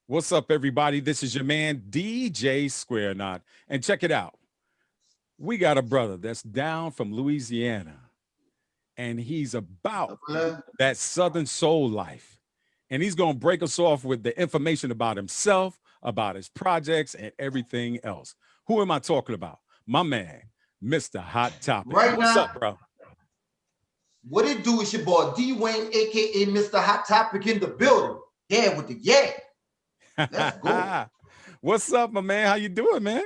What's up, everybody? This is your man, DJ Square Knot. And check it out. We got a brother that's down from Louisiana, and he's about Uh, that Southern soul life. And he's going to break us off with the information about himself, about his projects, and everything else. Who am I talking about? My man, Mr. Hot Topic. Right What's now, up, bro? what it do is your boy D Wayne, aka Mr. Hot Topic in the building. Yeah, with the yeah. Let's go. What's up, my man? How you doing, man?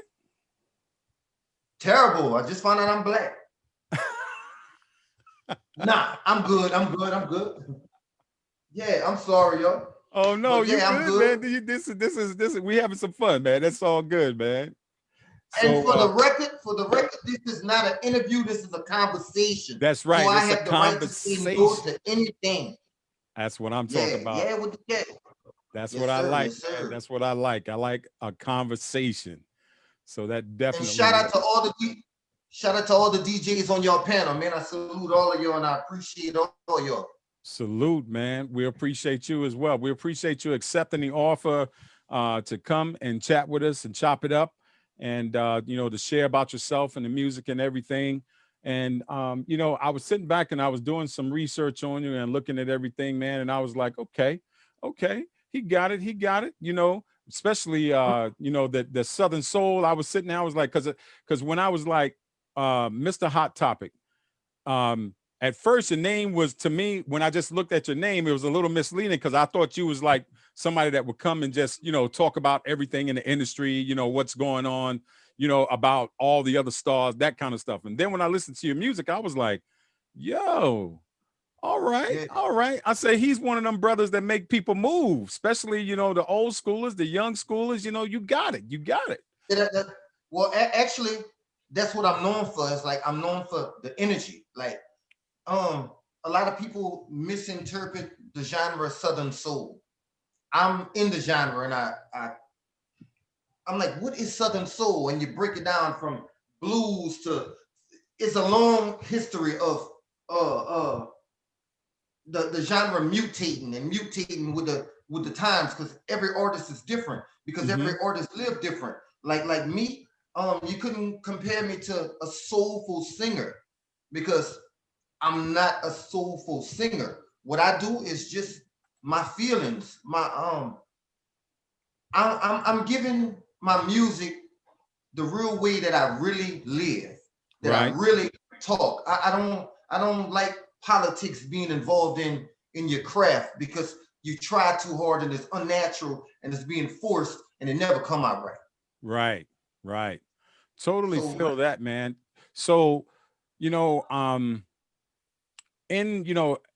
Terrible. I just found out I'm black. Nah, I'm good. I'm good. I'm good. Yeah, I'm sorry, yo. Oh no, But you yeah, I'm good, good. man. This is we having some fun, man. That's all good, man. And So for the record, this is not an interview. This is a conversation. that's So right. I It's a have the right to say no conversation. to anything. That's what I'm talking Yeah, about. yeah, with the yeah. That's what Yes, I sir. like, Yes, man. sir. That's what I like. I like a conversation. So that And definitely works. shout out to all the DJs on your panel, man. I salute all of you and I appreciate all y'all. Salute, man. We appreciate you as well. We appreciate you accepting the offer to come and chat with us and chop it up and, to share about yourself and the music and everything. And, I was sitting back and I was doing some research on you and looking at everything, man. And I was like, okay, he got it. He got it, especially, the Southern Soul. I was sitting there, I was like, because when I was like, Mr. Hot Topic, at first your name was, to me, when I just looked at your name, it was a little misleading because I thought you was like somebody that would come and just talk about everything in the industry, what's going on, about all the other stars, that kind of stuff. And then when I listened to your music, I was like, yo, all right, Yeah. all right. I say he's one of them brothers that make people move, especially the old schoolers, the young schoolers. You got it, you got it. Well, actually, that's what I'm known for. It's like I'm known for the energy. Like, um, a lot of people misinterpret the genre Southern Soul. I'm in the genre, and I'm like, what is Southern Soul? And you break it down from blues to it's a long history of uh uh the genre mutating and mutating with the times because every artist is different because Hmm. every artist live different. Like me, you couldn't compare me to a soulful singer because I'm not a soulful singer. What I do is just my feelings. I'm giving my music the real way that I really live, that I Right. really talk. I don't like politics being involved in your craft because you try too hard and it's unnatural and it's being forced and it never come out right. Right. Right. Totally So feel that, man. So, you know, um, in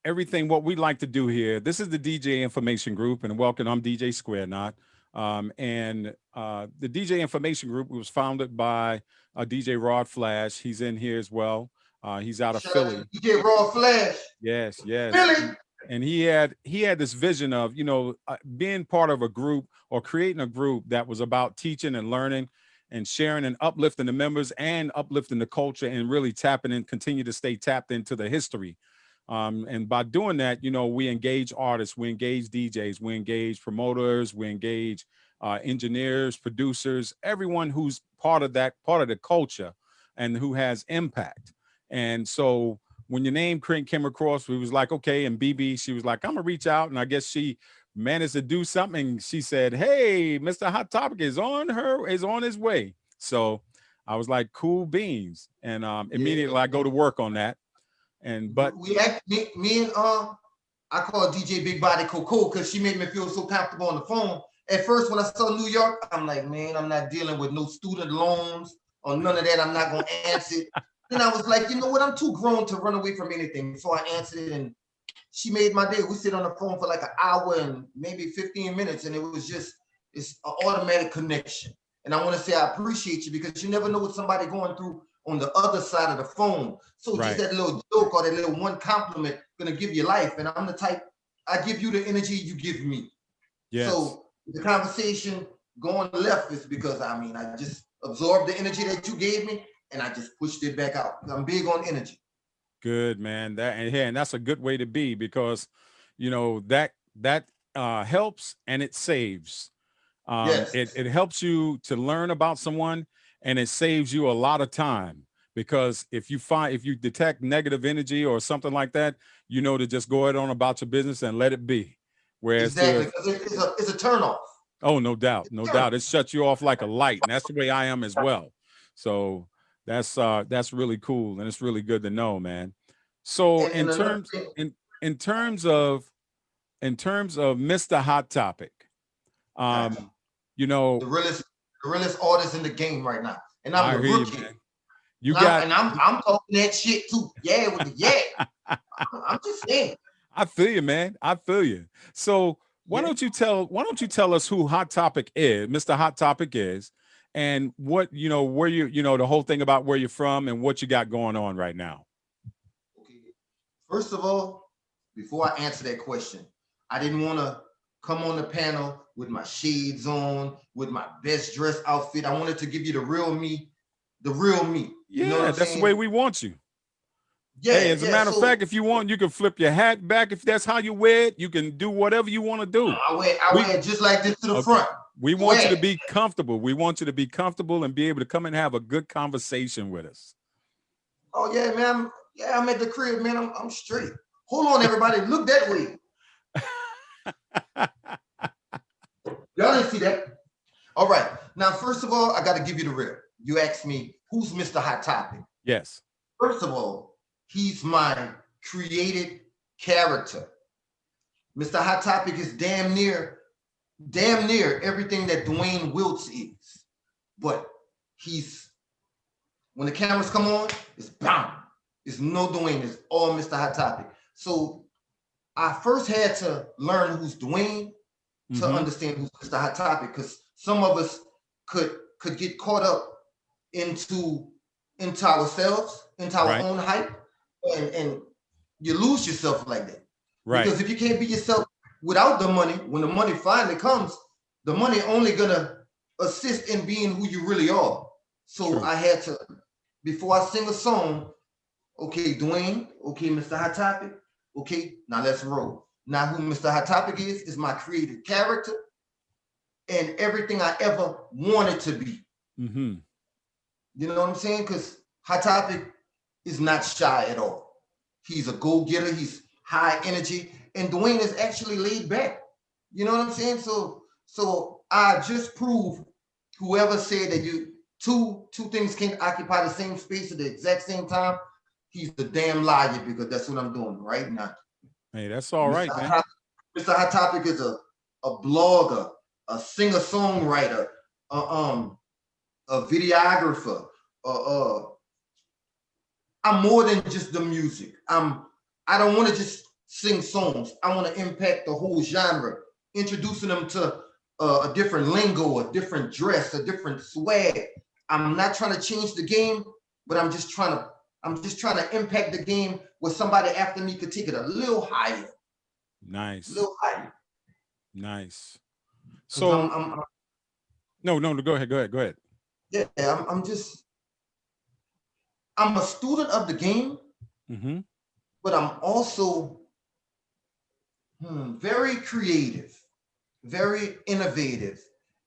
everything what we like to do here. This is the DJ Information Group, and welcome. I'm DJ Square Knot, and the DJ Information Group was founded by DJ Rod Flash. He's in here as well. He's out of shout out to Philly. DJ Raw Flash. Yes, yes. Philly. And he had this vision of being part of a group or creating a group that was about teaching and learning and sharing and uplifting the members and uplifting the culture and really tapping and continue to stay tapped into the history. And by doing that, we engage artists, we engage DJs, we engage promoters, we engage engineers, producers, everyone who's part of the culture and who has impact. And so when your name came across, we was like, okay. And BB, she was like, I'm gonna reach out. And I guess she managed to do something. She said, hey, Mr. Hot Topic is on his way. So I was like, cool beans. And Yeah. immediately I go to work on that. And but We act me and I call DJ Big Body Coco because she made me feel so comfortable on the phone. At first, when I saw New York, I'm like, man, I'm not dealing with no student loans or none of that. I'm not gonna answer it. Then I was like, you know what? I'm too grown to run away from anything. So I answered it, and she made my day. We sit on the phone for like an hour and maybe 15 minutes, and it's an automatic connection. And I want to say I appreciate you because you never know what somebody going through on the other side of the phone. So just right. that little joke or that little one compliment gonna give you life. And I'm the type I give you the energy you give me. Yes. So the conversation going left is because I just absorbed the energy that you gave me and I just pushed it back out. I'm big on energy. Good, man. And that's a good way to be because that helps and it saves. Yes, It helps you to learn about someone, and it saves you a lot of time, because if you detect negative energy or something like that, you know, to just go ahead on about your business and let it be. Whereas exactly. Because it's a turn off. oh, no doubt, no Turn. doubt, it shuts you off like a light, and that's the way I am as well. So that's really cool, and it's really good to know, man. So And another thing, in terms of Mr. Hot Topic, got um, you know, the realest artist in the game right now, and I'm I the hear you, rookie. man. You And I'm got and I'm I'm talking that shit too. Yeah, with the yeah. I'm just saying. I feel you, man. I feel you. So Yeah. why don't you tell us who Hot Topic is, Mr. Hot Topic is, and what, you know, where you know, the whole thing about where you're from and what you got going on right now. Okay. First of all, before I answer that question, I didn't want to come on the panel with my shades on, with my best dress outfit. I wanted to give you the real me, the real me. You know what Yeah, I'm that's the way saying? we want you. Hey, Yeah, as a yeah. matter of So fact, if you want, you can flip your hat back. If that's how you wear it, you can do whatever you want to do. I We wear it just like this to the okay. front. We want you Wear to it. be comfortable. We want you to be comfortable and be able to come and have a good conversation with us. Oh yeah, man. I'm at the crib, man. I'm straight. Hold on, everybody. Look that way. Y'all didn't see that. All right. Now, first of all, I got to give you the real. You asked me, who's Mr. Hot Topic? Yes. First of all, he's my created character. Mr. Hot Topic is damn near everything that Dwayne Wiltz is. But he's, when the cameras come on, it's bam. It's no Dwayne, it's all Mr. Hot Topic. So I first had to learn who's Dwayne to Mm-hmm. understand who's Mr. Hot Topic, because some of us could get caught up into ourselves, into our Right. own hype, and you lose yourself like that. Right. Because if you can't be yourself without the money, when the money finally comes, the money only gonna assist in being who you really are. So True. I had to, before I sing a song, okay, Dwayne, okay, Mr. Hot Topic, okay, now let's roll. Now who Mr. Hot Topic is my created character and everything I ever wanted to be. Mm-hmm. You know what I'm saying? Because Hot Topic is not shy at all. He's a go-getter, he's high energy, and Dwayne is actually laid back. You know what I'm saying? So I just proved whoever said that you two things can occupy the same space at the exact same time, he's the damn liar, because that's what I'm doing right now. Hey, that's all Mr. right, Hot man. Topic, Mr. Hot Topic is a blogger, a singer-songwriter, a, um, a videographer. I'm more than just the music. I don't want to just sing songs. I want to impact the whole genre, introducing them to a different lingo, a different dress, a different swag. I'm not trying to change the game, but I'm just trying to impact the game where somebody after me could take it a Nice. little higher. Nice. Because So no, no, go ahead. Go ahead. Go ahead. yeah, I'm a student of the game, Mm-hmm. but I'm also very creative, very innovative,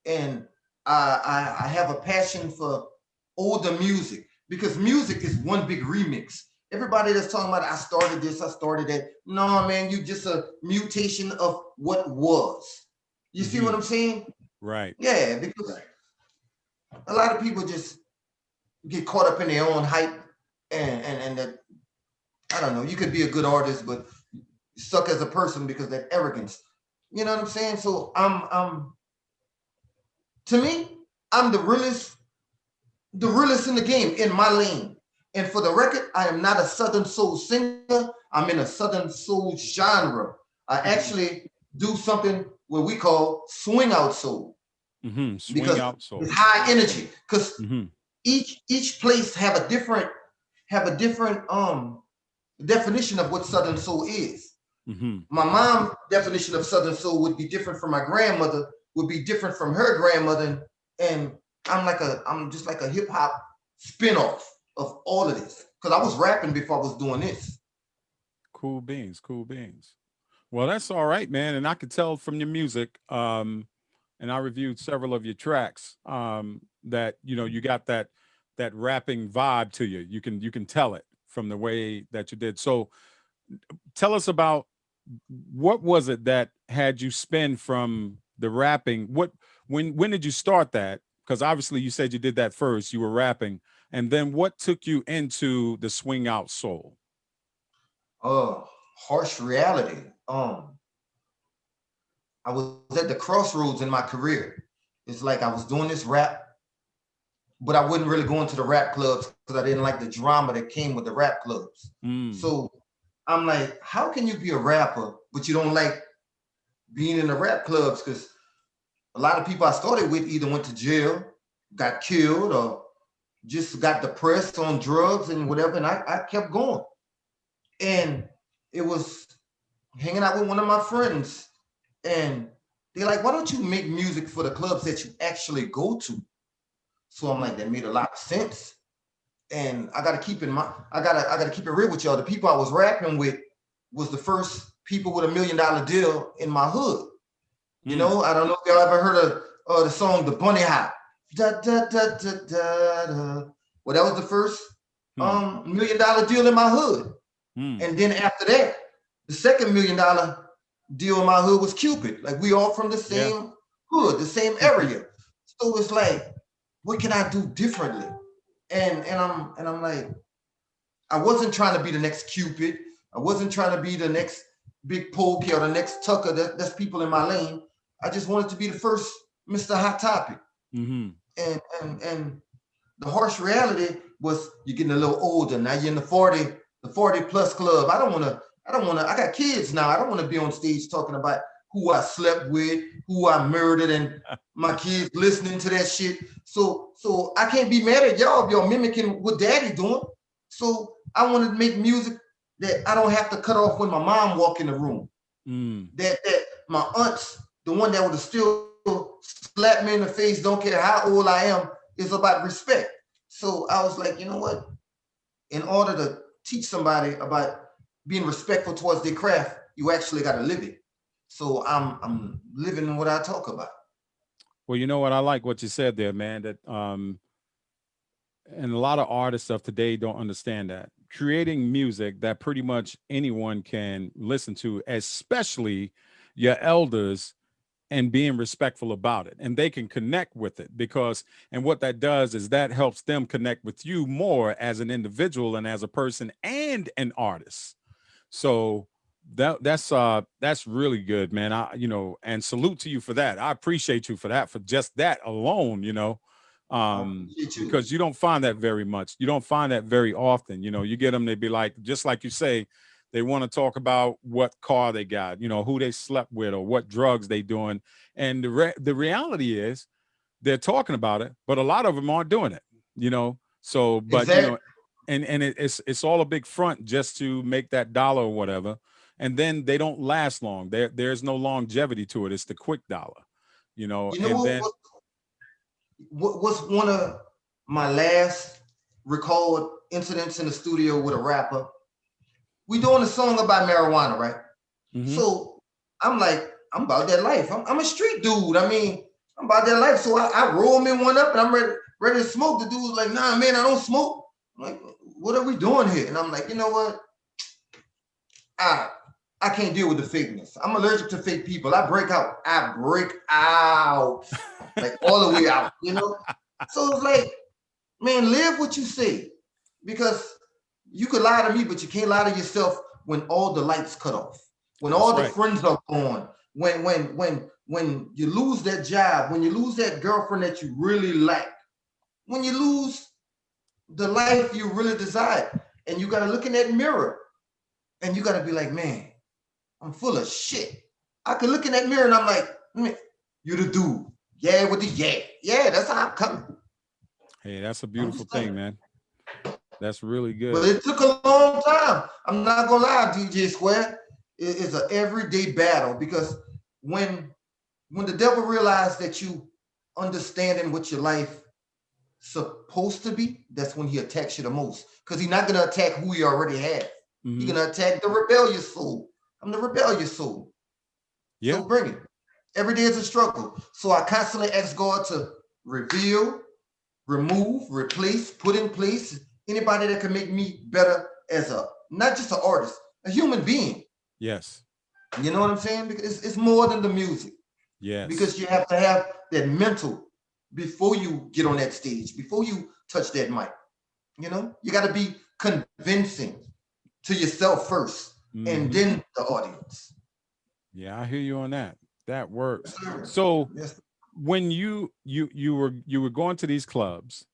and I have a passion for older music, because music is one big remix. Everybody that's talking about I started this, I started that. No, man, you just a mutation of what was. You see Mm-hmm. what I'm saying? Right. Yeah, because a lot of people just get caught up in their own hype, and that, I don't know. You could be a good artist, but you suck as a person because that arrogance. You know what I'm saying? So to me, I'm the realest in the game in my lane. And for the record, I am not a Southern soul singer. I'm in a Southern soul genre. I Mm-hmm. actually do something what we call swing out soul, Mm-hmm. Swing because out it's soul. high energy. Because Mm-hmm. each place have a different definition of what Southern soul is. Mm-hmm. My mom's definition of Southern soul would be different from my grandmother, would be different from her grandmother, and I'm just like a hip hop spinoff of all of this, because I was rapping before I was doing this. Cool beans. Cool beans. Well, that's all right, man. And I could tell from your music, and I reviewed several of your tracks. That you got that rapping vibe to you. You can tell it from the way that you did. So tell us about what was it that had you spin from the rapping? When did you start that? Because obviously you said you did that first. You were rapping, and then what took you into the swing out soul? Uh, Harsh reality. I was at the crossroads in my career. It's like I was doing this rap, but I wouldn't really go into the rap clubs because I didn't like the drama that came with the rap clubs. Mm, So I'm like, how can you be a rapper, but you don't like being in the rap clubs? Because a lot of people I started with either went to jail, got killed, or just got depressed on drugs and whatever. And I kept going. And it was hanging out with one of my friends. And they're like, why don't you make music for the clubs that you actually go to? So I'm like, that made a lot of sense. And I gotta keep in mind, I gotta keep it real with y'all. The people I was rapping with was the first people with $1 million deal in my hood. You mm, know, I don't know if y'all ever heard of the song The Bunny Hop. Da, da, da, da, da, da. Well, that was the first mm, $1 million deal in my hood. mm. And then after that, the second $1 million deal in my hood was Cupid. Like we all from the Yeah. same hood, the same area. So it's like, what can I do differently? And I'm like, I wasn't trying to be the next Cupid. I wasn't trying to be the next Big Pokey or the next Tucker. That's people in my lane. I just wanted to be the first Mr. Hot Topic. Hmm. And the harsh reality was you're getting a little older. Now you're in the 40 plus club. I don't wanna, I got kids now. I don't want to be on stage talking about who I slept with, who I murdered, and my kids listening to that shit. So I can't be mad at y'all if y'all mimicking what daddy doing. So I wanted to make music that I don't have to cut off when my mom walk in the room. Mm. That my aunts, the one that would have still slap me in the face, don't care how old I am, is about respect. So I was like, you know what? In order to teach somebody about being respectful towards their craft, you actually got to live it. So I'm living what I talk about. Well, you know what? I like what you said there, man. That and a lot of artists of today don't understand that creating music that pretty much anyone can listen to, especially your elders, and being respectful about it, and they can connect with it because, and what that does is that helps them connect with you more as an individual and as a person and an artist. So that's really good, man. And salute to you for that. I appreciate you for that, for just that alone, I appreciate you. because you don't find that very much. You don't find that very often. You get them, they be like, just like you say, they want to talk about what car they got, who they slept with or what drugs they doing. And the reality is they're talking about it, but a lot of them aren't doing it. So, but Exactly. it's all a big front just to make that dollar or whatever. And then they don't last long. There's no longevity to it. It's the quick dollar. You know And then what's one of my last record incidents in the studio with a rapper? We doing a song about marijuana, right? mhm. So I'm like, I'm about that life. I'm a street dude. I mean, I'm about that life. So I roll me one up and I'm ready to smoke. The dude's like, nah, man, I don't smoke. I'm like, what are we doing here? And I'm like, you know what? I I can't deal with the fakeness. I'm allergic to fake people. I break out. I break out. Like all the way out, you know? So it's like, man, live what you say. Because you could lie to me, but you can't lie to yourself when all the lights cut off, when That's all the right. friends are gone, when you lose that job, when you lose that girlfriend that you really like, when you lose the life you really desire, and you gotta look in that mirror and you gotta be like, man, I'm full of shit. I could look in that mirror and I'm like, man, you the dude. Yeah, with the yeah. Yeah, that's how I'm coming. Hey, that's a I'm beautiful just thing, saying. man. That's really But good. it took a long time. I'm not gonna lie, DJ Square. It's an everyday battle because when when the devil realized that you understanding what your life supposed to be, that's when he attacks you the most. Because he's not gonna attack who you already have. He's Hmm. gonna attack the rebellious soul. I'm the rebellious soul. So Yeah. bring it. Every day is a struggle. So I constantly ask God to reveal, remove, replace, put in place anybody that can make me better as a, not just an artist, a human being. Yes. You know what I'm saying? Because it's more than the music. Yes. Because you have to have that mental before you get on that stage, before you touch that mic. You know, you got to be convincing to yourself first, and Hmm. then the audience. Yeah, I hear you on that. That works. Yes, sir. So Yes. when you were going to these clubs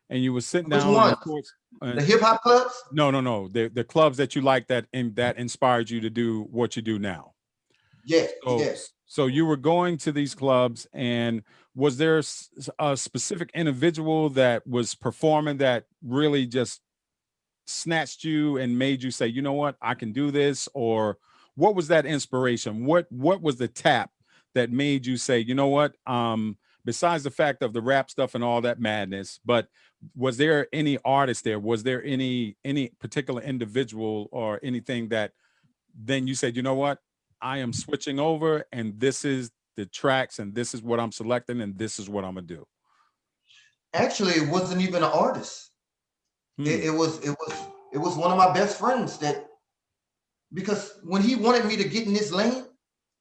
and you were sitting Which down on the one? courts, The hip hop clubs? no, the clubs that you like that inspired you to do what you do now. Yes, So yes. so you were going to these clubs, and was there a specific individual that was performing that really just snatched you and made you say, you know what, I can do this? Or what was that inspiration? What was the tap that made you say, you know what, besides the fact of the rap stuff and all that madness, but was there any artist there? Was there any particular individual or anything that then you said, you know what, I am switching over, and this is the tracks, and this is what I'm selecting, and this is what I'm gonna do? Actually, it wasn't even an artist. Hmm. It was one of my best friends that, because when he wanted me to get in this lane,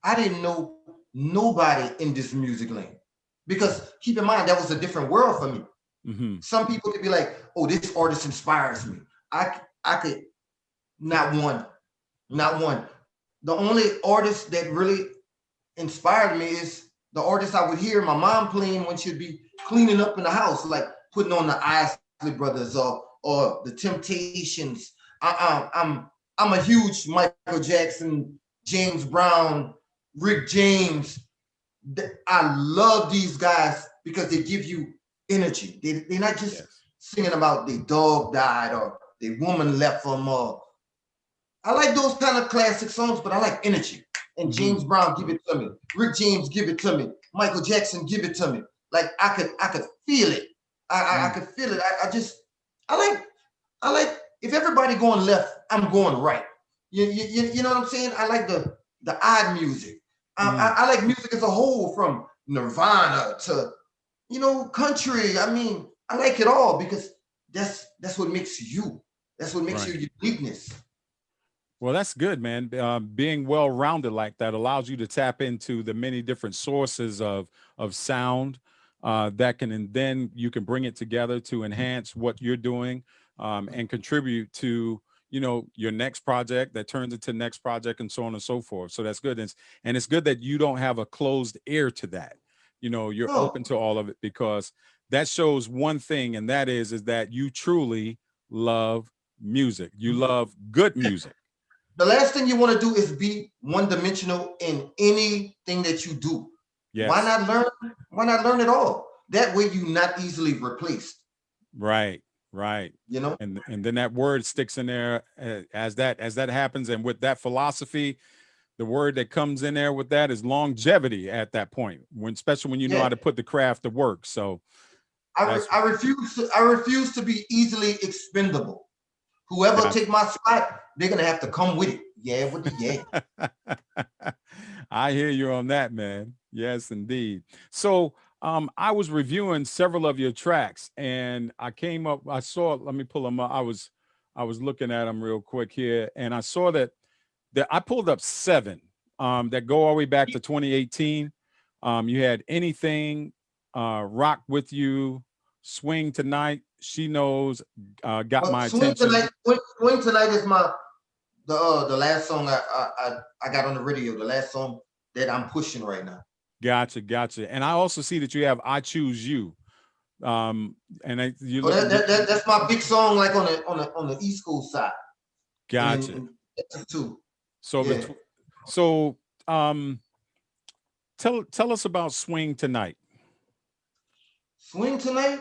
I didn't know nobody in this music lane. Because keep in mind, that was a different world for me. Hmm. Some people could be like, "Oh, this artist inspires me." I could not one, not one. The only artist that really inspired me is the artist I would hear my mom playing when she'd be cleaning up in the house, like putting on the Isley Brothers or the Temptations. I'm a huge Michael Jackson, James Brown, Rick James. I love these guys because they give you energy. They're not just Yes. singing about their dog died or their woman left them. Or I like those kind of classic songs, but I like energy. And Hmm. James Brown, give it to me. Rick James, give it to me. Michael Jackson, give it to me. Like I could feel it. I could feel it. I like I like if everybody going left, I'm going right. You know what I'm saying? I like the odd music. I like music as a whole, from Nirvana to country. I mean, I like it all because that's what makes you. That's what makes Right. your uniqueness. Well, that's good, man. Being well-rounded like that allows you to tap into the many different sources of sound that can, and then you can bring it together to enhance what you're doing, and contribute to your next project that turns into next project, and so on and so forth. So that's good, and it's good that you don't have a closed ear to that. You're No, open to all of it, because that shows one thing, and that is that you truly love music. You love good music. the last thing you want to do is be one dimensional in anything that you do. Why Yes. not learn? Why not learn it all? That way you're not easily replaced. Right. Right. You know? And then that word sticks in there, as that happens, and with that philosophy, the word that comes in there with that is longevity at that point, when especially when you know Yeah. how to put the craft to work. So that's I refuse to be easily expendable. Whoever gotcha. take my spot, they're gonna have to come with it. Yeah, with the yeah. I hear you on that, man. Yes, indeed. So, I was reviewing several of your tracks, and I saw. Let me pull them up. I was looking at them real quick here, and I saw that I pulled up seven that go all the way back to 2018. You had anything, rock with you, swing tonight, she knows, got my Swing attention. tonight. Swing tonight is the last song I got on the radio. The last song that I'm pushing right now. Gotcha, gotcha. And I also see that you have "I Choose You." And you Oh, look, that's my big song, like on the East Coast side, and then gotcha. in Texas too. So Yeah, between, so tell us about "Swing Tonight." swing tonight.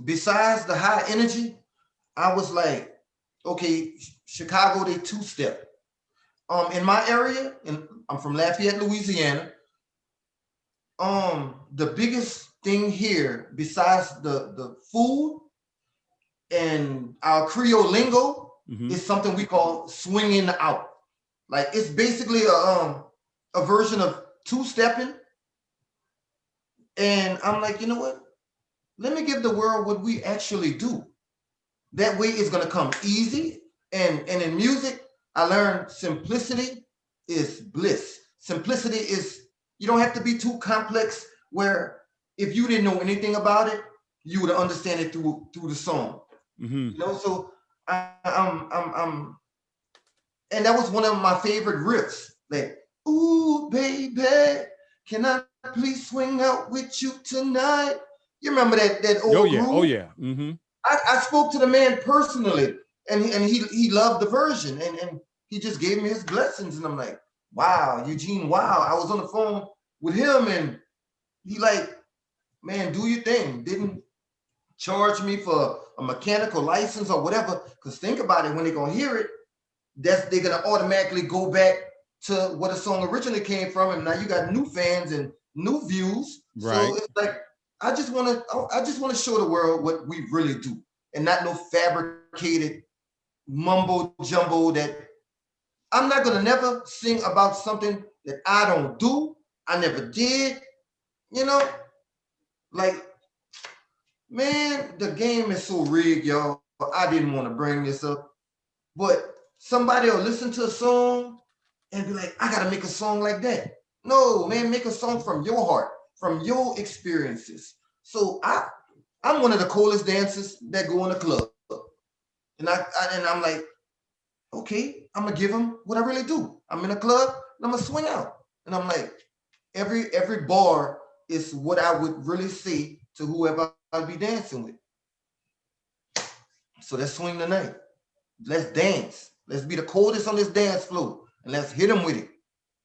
Besides the high energy, I was like, okay, Chicago, they two step. In my area, and I'm from Lafayette, Louisiana. The biggest thing here, besides the food and our Creole lingo, Hmm. is something we call swinging out. Like it's basically a version of two stepping, And I'm like, you know what? Let me give the world what we actually do. That way it's gonna come easy. And in music, I learned simplicity is bliss. Simplicity is you don't have to be too complex where if you didn't know anything about it, you would understand it through the song. Mm-hmm. You know, so I'm and that was one of my favorite riffs. Like, ooh, baby, can I please swing out with you tonight? You remember that Oh old yeah. Oh groove? yeah. Mm-hmm. I spoke to the man personally, and he loved the version, and he just gave me his blessings, and I'm like, wow, Eugene, wow. I was on the phone with him, and he like, man, do your thing. Didn't charge me for a mechanical license or whatever. Because think about it, when they're gonna hear it, they're gonna automatically go back to what a song originally came from, and now you got new fans and new views. So Right. it's like I just want to show the world what we really do, and not no fabricated mumbo jumbo that I'm not gonna never sing about something that I don't do. I never did. You know, like man, the game is so rigged, y'all. I didn't want to bring this up, but somebody will listen to a song and be like, I gotta make a song like that. No, man, make a song from your heart, from your experiences. So I'm one of the coolest dancers that go in the club. And I'm like, okay, I'm gonna give them what I really do. I'm in a club and I'm gonna swing out. And I'm like, every bar is what I would really say to whoever I'd be dancing with. So let's swing tonight. Let's dance. Let's be the coldest on this dance floor. And let's hit them with it.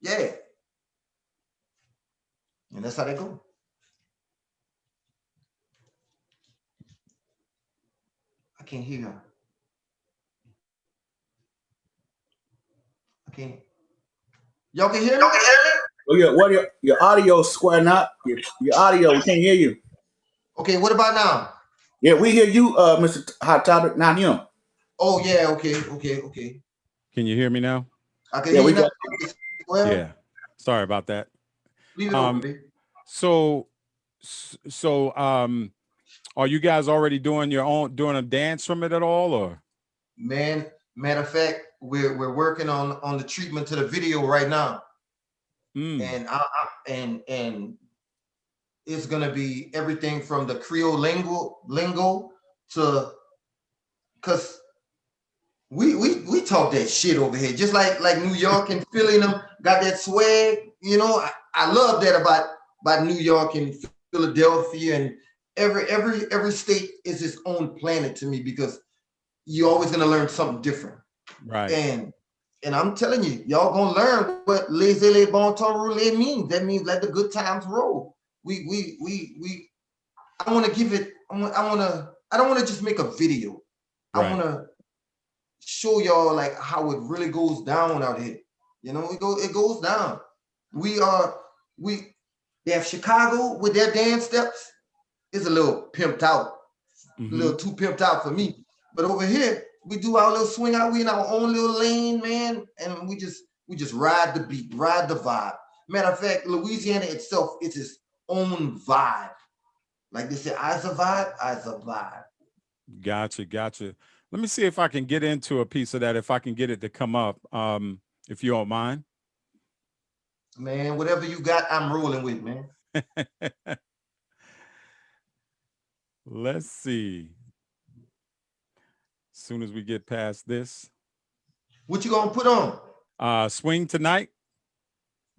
Yeah. And that's how they go. I can't hear you. I can't. Y'all can hear me? Well, your audio squaring up. Your audio, we can't hear you. Okay, what about now? Yeah, we hear you, Mr. Hot Topic, not him. Oh yeah, okay. Can you hear me now? I can Yeah, hear you we now. got Well, Yeah. Sorry about that. leave it open, Um. baby. So, so, are you guys already doing a dance from it at all, or? Man, matter of fact, we're working on the treatment to the video right now. Mm. And and it's gonna be everything from the Creole lingo to because we talk that shit over here, just like New York and Philly and them got that swag. You know, I love that about New York and Philadelphia and every state is its own planet to me because you're always gonna learn something different. Right. And and I'm telling you, y'all gonna learn what laissez les bon temps rouler means. That means let the good times roll. We I want to give it. I don't want to just make a video. I Right. want to show y'all like how it really goes down out here. You know, it goes down. We are we they have Chicago with their dance steps. It's a little pimped out, a Mm-hmm. little too pimped out for me. But over here, we do our little swing out. We in our own little lane, man, and we just ride the beat, ride the vibe. Matter of fact, Louisiana itself is its own vibe. Like they say, I's a vibe, I's a vibe. Gotcha. Gotcha. Let me see if I can get into a piece of that. If I can get it to come up, if you don't mind. Man, whatever you got, I'm rolling with, man. Let's see. As soon as we get past this, What you gonna put on? swing tonight.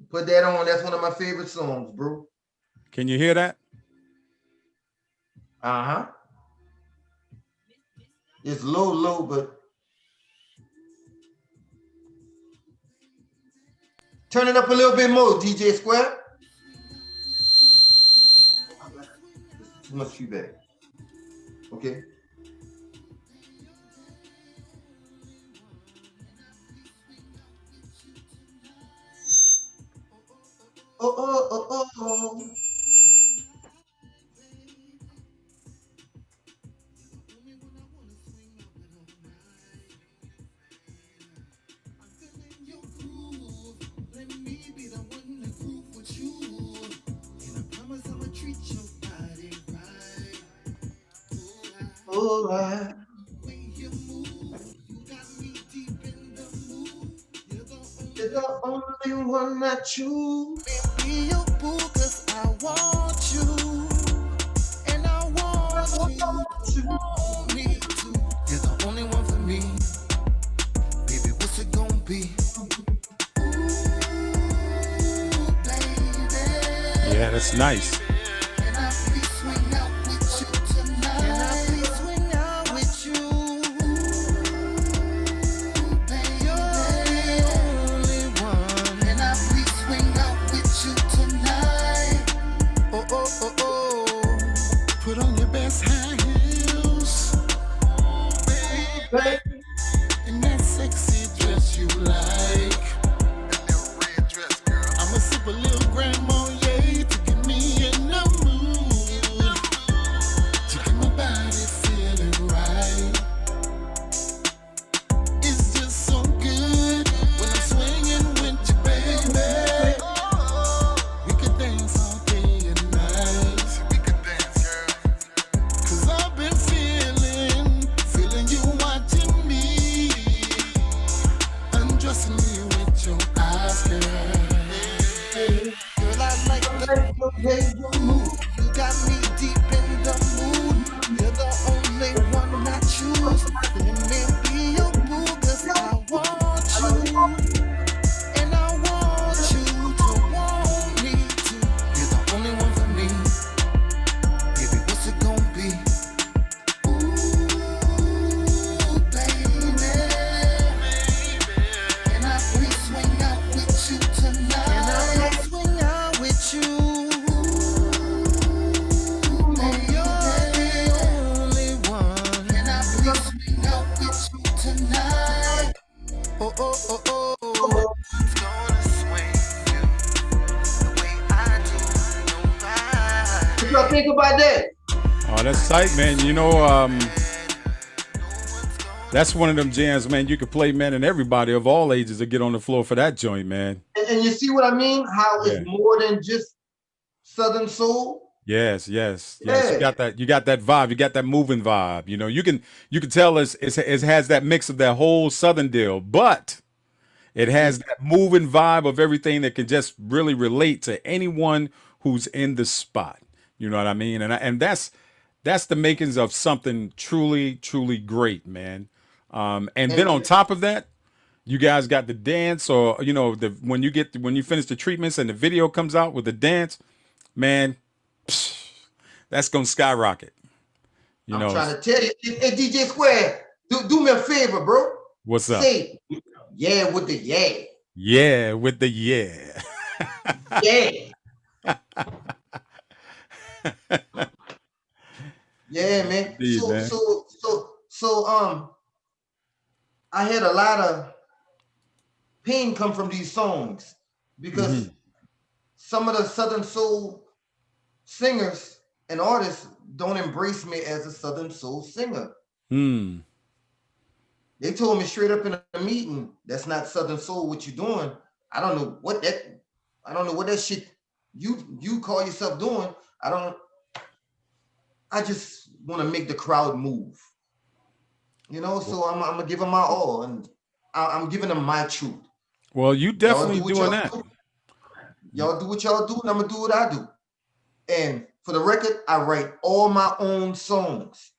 Put that on. That's one of my favorite songs, bro. Can you hear that? Uh-huh. It's low, but turn it up a little bit more, DJ Square. Too much feedback. Okay. Oh. All right. You're the only one that choose. Be your boo, 'cause I want you. And I I want want you to you. want me too. You're the only one for me. Baby, what's it gonna be? Ooh, baby. Yeah, that's nice. Can I please swing out with you tonight? Can I please swing out with you? Ooh, baby. You're the only one. Can I please swing out with you tonight? Oh, oh, oh, oh. Put on your best high heels, Baby. and that sexy dress you like. That little red dress, girl. I'ma sip a little Grand Marnier to get me in the mood, to get my body feeling right. It's just so good when I'm swinging with you, baby. We could dance all day and night. We could dance, girl. 'Cause I've been feeling you watching me, undressing me with your eyes, girl. Girl, I like the way you move. You got me deep in the mood. You're the only one I choose. Let me be your boo, 'cause I want you. And I want you to want me too. You're the only one for me. Baby, what's it gonna be? Ooh, baby. Can I please swing out with you tonight? Can I please swing out with you? Baby, you're the only one. Can I please swing out with you tonight? Oh, oh, oh, oh. Who's gonna swing you the way I do? What Nobody. y'all think about that? Oh, that's tight, man. You know, that's one of them jams, man. You could play, man, and everybody of all ages to get on the floor for that joint, man. And you see what I mean? How Yeah. it's more than just Southern soul. Yes, yes, yes. Yeah. You got that vibe. You got that moving vibe. You can tell it has that mix of that whole Southern deal, but it has that moving vibe of everything that can just really relate to anyone who's in the spot. You know what I mean? And that's the makings of something truly, truly great, man. And then on top of that, you guys got the dance, or when you finish the treatments and the video comes out with the dance, man, that's gonna skyrocket. You I'm know trying to tell you. Hey, DJ Square, do me a favor, bro. what's up? Say, yeah, with the yeah. Yeah, with the yeah. Yeah. Yeah, man. Indeed, man. So, I had a lot of pain come from these songs because some of the Southern soul singers and artists don't embrace me as a Southern soul singer. They told me straight up in a meeting, that's not Southern soul. What you doing? I don't know what that shit you call yourself doing. I just want to make the crowd move. So I'm gonna give them my all, and I'm giving them my truth. Well, you definitely Y'all do what doing y'all that. do. Y'all do what y'all do, and I'm gonna do what I do. And for the record, I write all my own songs.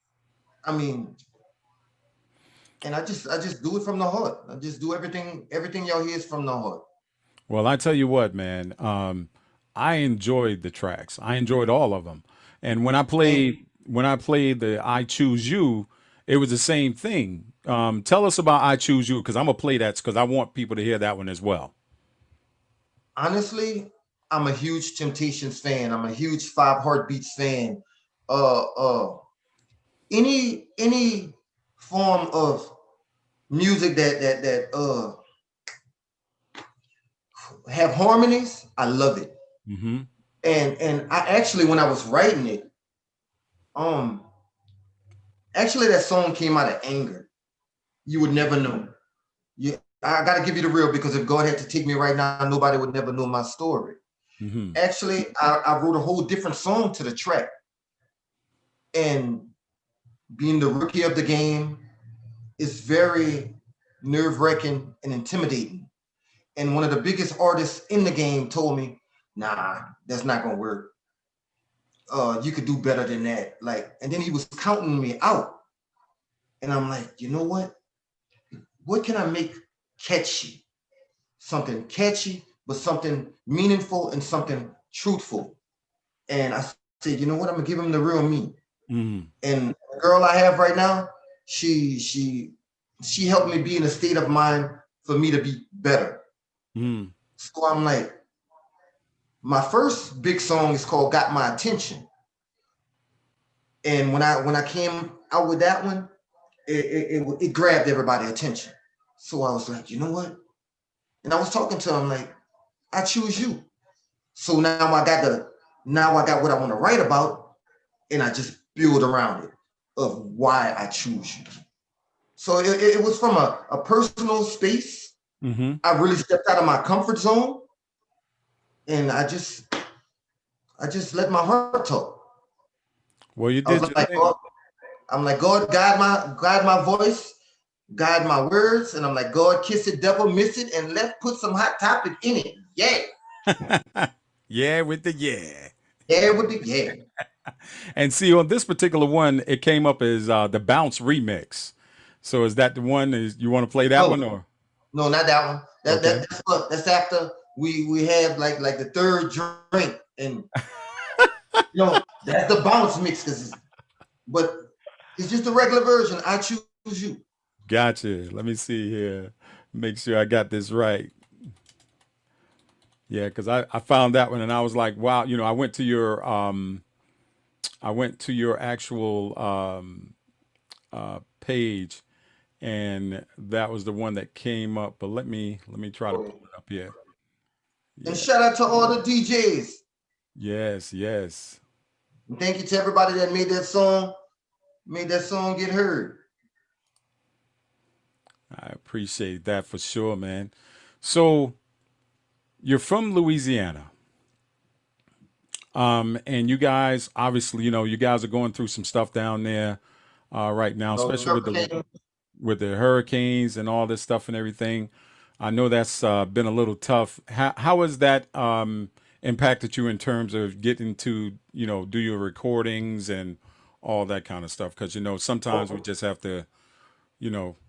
I mean, and I just do it from the heart. I just do everything y'all hear is from the heart. Well, I tell you what, man. I enjoyed the tracks. I enjoyed all of them. And when I played the "I Choose You," it was the same thing. Tell us about "I Choose You," because I'm gonna play that because I want people to hear that one as well. Honestly, I'm a huge Temptations fan. I'm a huge Five Heartbeats fan. Any form of music that have harmonies, I love it. And I actually, when I was writing it, actually that song came out of anger. You would never know. I gotta give you the real, because if God had to take me right now, nobody would never know my story. Mm-hmm. Actually, I wrote a whole different song to the track. And being the rookie of the game is very nerve-wracking and intimidating. And one of the biggest artists in the game told me, nah, that's not gonna work. You could do better than that. Like, and then he was counting me out. And I'm like, you know what? What can I make catchy? Something catchy, but something meaningful and something truthful. And I said, you know what? I'm gonna give him the real me. Mm-hmm. And the girl I have right now, she helped me be in a state of mind for me to be better. Mm-hmm. So I'm like, my first big song is called "Got My Attention," and when I came out with that one, it grabbed everybody's attention. So I was like, you know what? And I was talking to him like, I choose you. So now I got what I want to write about, and I just build around it of why I choose you. So it was from a personal space. Mm-hmm. I really stepped out of my comfort zone, and I just let my heart talk. Well, you I was did your like, thing. God, I'm like, God, guide my voice, guide my words, and I'm like, God, kiss it, devil, miss it, and let's put some hot topic in it. Yeah, Yeah, with the yeah. yeah, with the yeah. And see, on this particular one, it came up as the Bounce remix. So is that the one? Is you want to play that No, one or? no, not that one. Okay. That's after we have like the third drink, and that's the bounce mix, but it's just a regular version. I choose you. Gotcha. Let me see here. Make sure I got this right. Yeah, because I found that one and I was like, wow, I went to your actual page and that was the one that came up. But let me try to pull it up here. And Yeah. shout out to all the DJs. Yes, yes. And thank you to everybody that made that song get heard. I appreciate that for sure, man. So you're from Louisiana. And you guys, obviously, you guys are going through some stuff down there right now, especially Hurricane. with the hurricanes and all this stuff and everything. I know that's been a little tough. How has that impacted you in terms of getting to, do your recordings and all that kind of stuff? Because, sometimes we just have to,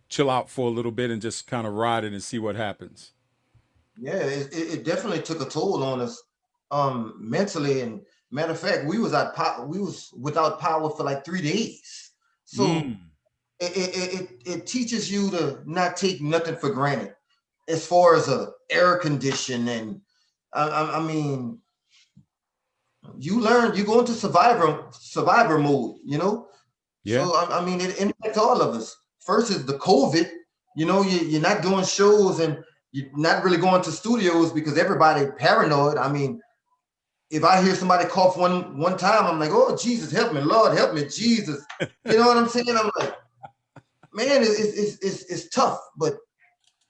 chill out for a little bit and just kind of ride it and see what happens. Yeah, it definitely took a toll on us mentally. And matter of fact, we was without power for like 3 days. So Mm, it teaches you to not take nothing for granted as far as a air condition. And I mean, you go into survivor mode. yeah. So I mean, it impacts all of us. First is the COVID. You're not doing shows and you're not really going to studios because everybody paranoid. I mean, if I hear somebody cough one time, I'm like, oh Jesus, help me, Lord, help me, Jesus. You know what I'm saying? I'm like, man, it's tough, but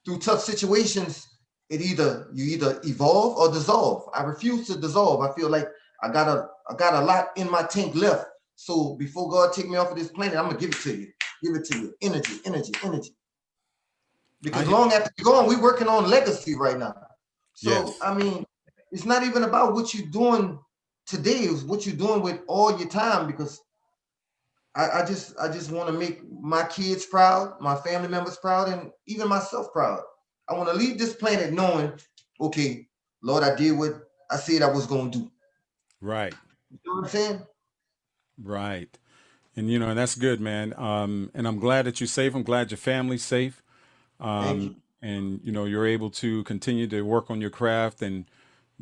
through tough situations, you either evolve or dissolve. I refuse to dissolve. I feel like I got a lot in my tank left. So before God take me off of this planet, I'm gonna give it to you. Give it to you. Energy, energy, energy. I Because hear. long after you're gone, we're working on legacy right now. So Yes. I mean, it's not even about what you're doing today, it's what you're doing with all your time. Because I just want to make my kids proud, my family members proud, and even myself proud. I want to leave this planet knowing, okay, Lord, I did what I said I was gonna do. Right. You know what I'm saying? Right. And and that's good, man. And I'm glad that you're safe. I'm glad your family's safe. Thank you. And you're able to continue to work on your craft and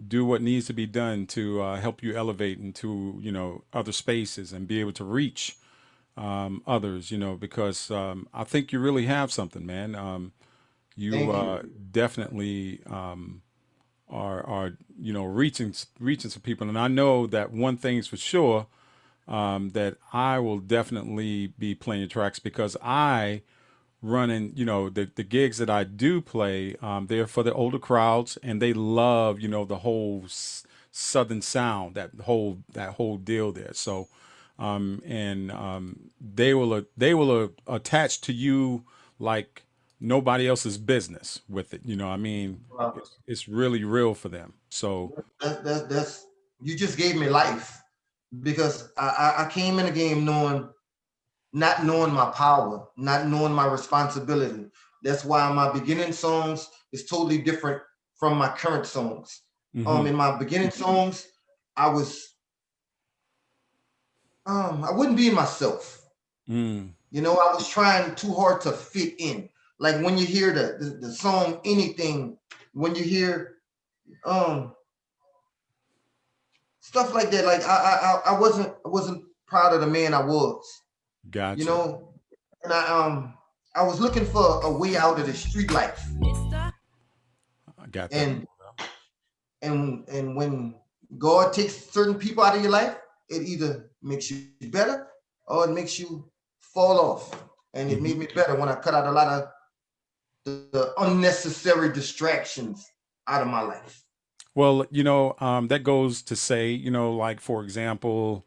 do what needs to be done to help you elevate into other spaces and be able to reach others. Because I think you really have something, man. You Thank you. definitely are reaching some people, and I know that one thing's for sure, that I will definitely be playing tracks because I running, the gigs that I do play, they're for the older crowds and they love, the whole Southern sound, that whole deal there. So, they will attach to you like nobody else's business with it. You know, what I mean, Wow. it's really real for them. So, That's you just gave me life because I came in the game not knowing my power, not knowing my responsibility. That's why my beginning songs is totally different from my current songs. mhm, In my beginning songs, I was I wouldn't be myself. mm, You know, I was trying too hard to fit in. Like when you hear the song anything, when you hear um stuff like that, like I wasn't proud of the man I was, you gotcha. know, and I was looking for a way out of the street life. I got that. And when God takes certain people out of your life, it either makes you better or it makes you fall off. And it Mhm. made me better when I cut out a lot of the unnecessary distractions out of my life. Well, that goes to say, like for example,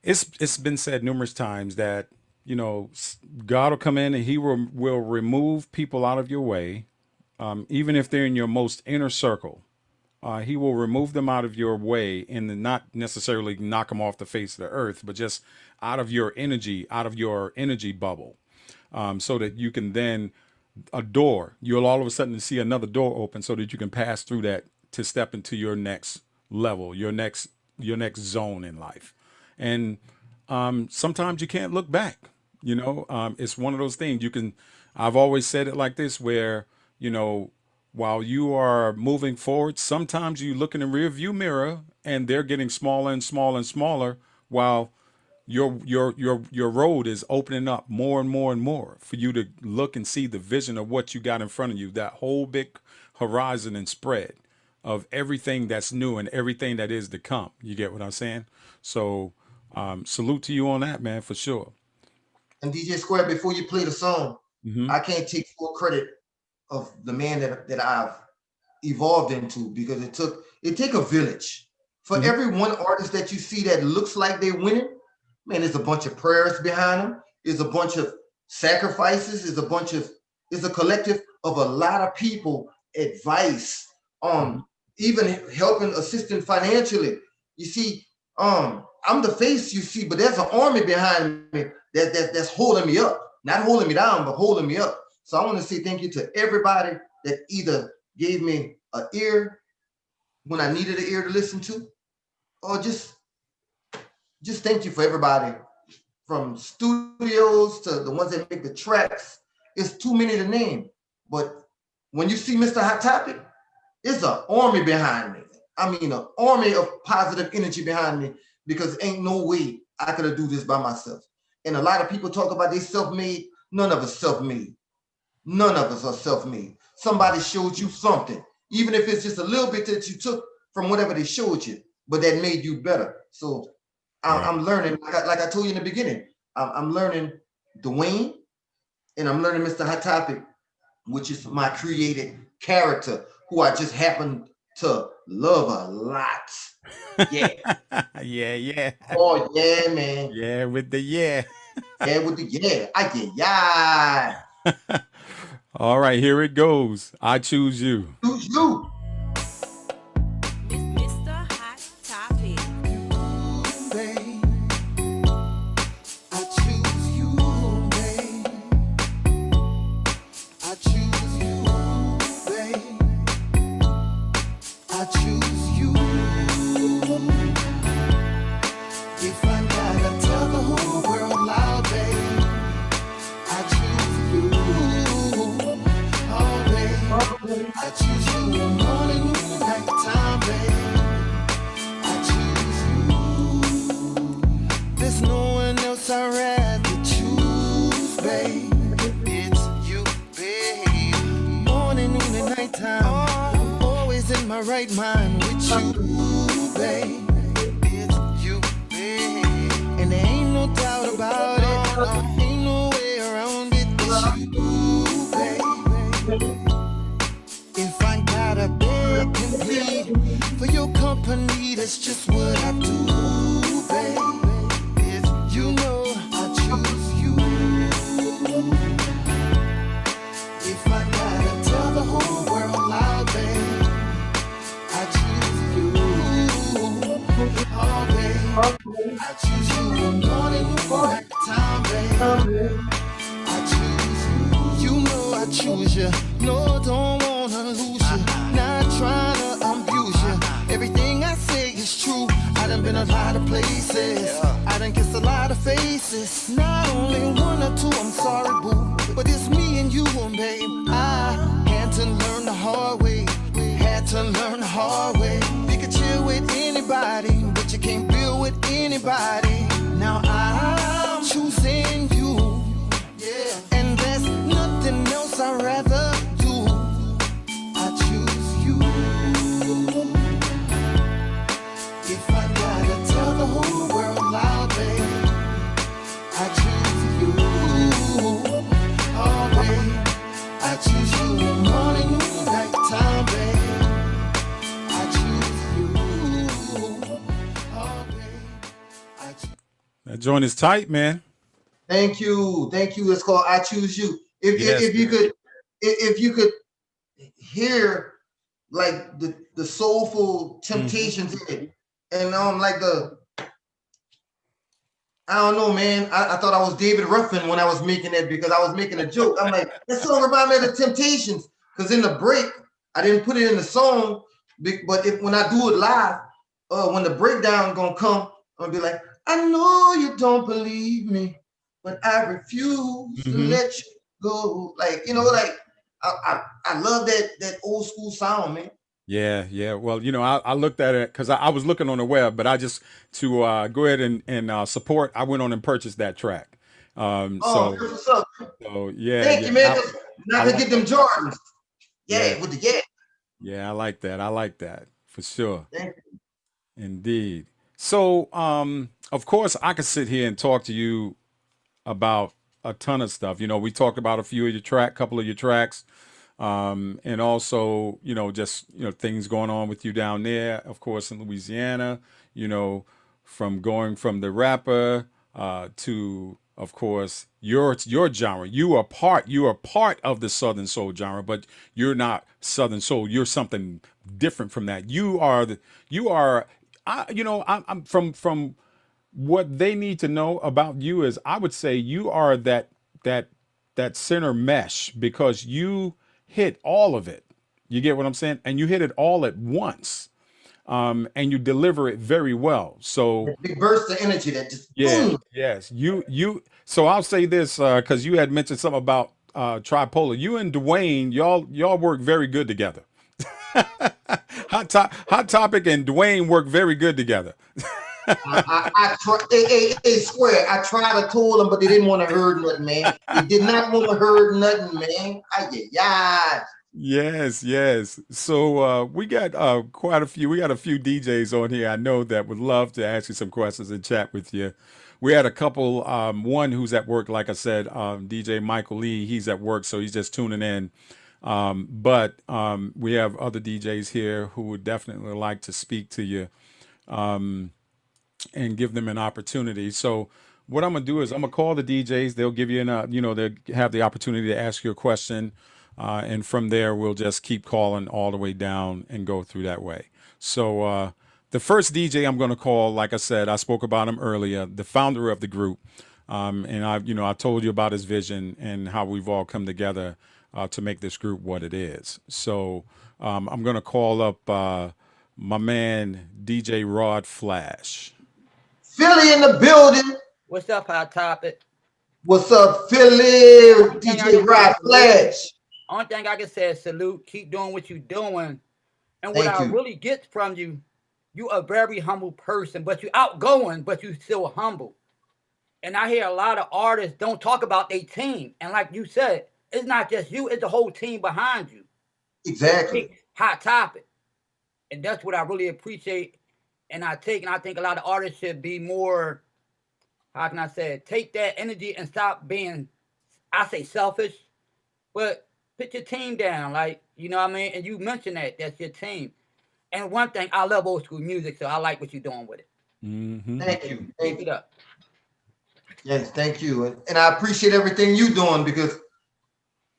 it's been said numerous times that God will come in and He will remove people out of your way, even if they're in your most inner circle. He will remove them out of your way and then not necessarily knock them off the face of the earth, but just out of your energy bubble, so that you can then a door. You'll all of a sudden see another door open so that you can pass through that to step into your next level, your next zone in life. And sometimes you can't look back. It's one of those things you can. I've always said it like this, where you know, while you are moving forward, sometimes you look in the rear view mirror and they're getting smaller and smaller and smaller, while your road is opening up more and more and more for you to look and see the vision of what you got in front of you, that whole big horizon and spread of everything that's new and everything that is to come. You get what I'm saying? So, salute to you on that, man, for sure. And DJ Square, before you play the song, Hmm. I can't take full credit of the man that I've evolved into because it take a village. For Hmm. every one artist that you see that looks like they're winning, man, there's a bunch of prayers behind them. There's a bunch of sacrifices. There's a collective of a lot of people, advice, Hmm. even helping, assisting financially. You see, I'm the face you see, but there's an army behind me that's holding me up, not holding me down, but holding me up. So I want to say thank you to everybody that either gave me an ear when I needed an ear to listen to, or just thank you for everybody from studios to the ones that make the tracks. It's too many to name. But when you see Mr. Hot Topic, it's an army behind me. I mean, an army of positive energy behind me because ain't no way I could have do this by myself. And a lot of people talk about they self-made. None of us self-made. None of us are self-made. Somebody showed you something, even if it's just a little bit that you took from whatever they showed you, but that made you better. So Right. I'm learning, like I told you in the beginning, I'm learning Dwayne and I'm learning Mr. Hot Topic, which is my created character who I just happen to love a lot. Yeah. Yeah, yeah. Oh, yeah, man. Yeah, with the yeah. Yeah, with the yeah. I get yeah. All right, here it goes. I choose you. Who's you? Mr. Hot Topic. Babe, I choose you, babe. I choose you, babe. I choose you. If I gotta tell the whole world loud, babe, I choose you. Oh, babe, I choose you morning, noon, night time, babe. I choose you. There's no one else I'd rather choose, babe. It's you, babe. Morning, noon, and nighttime. I'm always in my right mind with you, babe. It's you, babe. And there ain't no doubt about it. Ain't no way around it. It's you, babe. If I gotta beg and plead for your company. I choose you morning, night time, babe. I choose you. You know I choose you. No, don't wanna lose you. Not trying to abuse you. Everything I say is true. I done been a lot of places. I done kissed a lot of faces. Not only one or two, I'm sorry, boo. But it's me and you, babe. I had to learn the hard way. Had to learn the hard way. You can chill with anybody, but you can't build with anybody. Now I'm choosing you. Yeah. And there's nothing else I'd rather do. I choose you. If I gotta tell the whole world loud, babe, I choose you. Oh, babe, I choose you. Morning, night time, babe, I choose you. Oh, babe, I choose. That joint is tight, man. Thank you. Thank you. It's called I Choose You. Yes, If you could hear like the soulful temptations in it. And like I don't know, man. I thought I was David Ruffin when I was making it because I was making a joke. I'm like, that song remind me of the Temptations. Because in the break, I didn't put it in the song, but when I do it live, when the breakdown gonna come, I'm gonna be like, I know you don't believe me, but I refuse to let you go. Like, like I love that old school sound, man. Yeah. Well, I looked at it because I was looking on the web, but I just to go ahead and support. I went on and purchased that track. That's what's up. So yeah. Thank you, man. Not to like get them Jordans. Yeah. With the Yeah, I like that. I like that for sure. Thank you. Indeed. So, of course, I could sit here and talk to you about a ton of stuff. We talked about a few of your couple of your tracks, and also, just things going on with you down there, of course, in Louisiana. From going from the rapper to, of course, your genre. You are part of the Southern Soul genre, but you're not Southern Soul. You're something different from that. I'm from what they need to know about you is I would say you are that center mesh because you hit all of it. You get what I'm saying? And you hit it all at once. And you deliver it very well. So big burst of energy that just yeah, yes. So I'll say this because you had mentioned something about tripolar. You and Dwayne, y'all work very good together. Hot Topic and Dwayne work very good together. I swear I tried to told them, but they didn't want to hear nothing, man. They did not want to hear nothing, man. Yeah. Yes. So we got quite a few. We got a few DJs on here I know that would love to ask you some questions and chat with you. We had a couple. One who's at work, like I said, DJ Michael Lee. He's at work, so he's just tuning in. But we have other DJs here who would definitely like to speak to you and give them an opportunity. So what I'm gonna do is I'm gonna call the DJs. They'll give you they'll have the opportunity to ask you a question. And from there, we'll just keep calling all the way down and go through that way. So the first DJ I'm going to call, like I said, I spoke about him earlier, the founder of the group. And I told you about his vision and how we've all come together to make this group what it is. So I'm going to call up my man, DJ Rod Flash. Philly in the building. What's up, Hot Topic? What's up, Philly? DJ Rod Flash. Only thing I can say is salute. Keep doing what you're doing. And what I really get from you, you a very humble person, but you outgoing, but you still humble. And I hear a lot of artists don't talk about their team. And like you said, it's not just you, it's the whole team behind you. Exactly. Hot Topic. And that's what I really appreciate. And I think a lot of artists should be more, how can I say it, take that energy and stop being, I say selfish, but put your team down, like, you know what I mean? And you mentioned that's your team. And one thing, I love old school music, so I like what you're doing with it. Mm-hmm. Thank you. Keep it up. Yes, thank you. And I appreciate everything you're doing because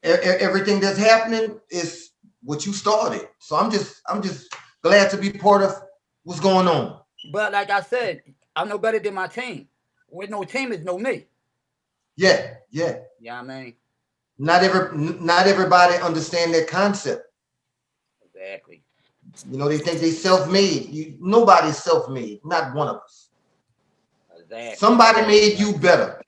everything that's happening is what you started. So I'm just glad to be part of what's going on. But like I said, I'm no better than my team. With no team is no me. Yeah, yeah. Yeah, I mean, Not everybody understand that concept. exactly. You know, they think they self-made. Nobody's self-made, not one of us. Exactly. Somebody made you better.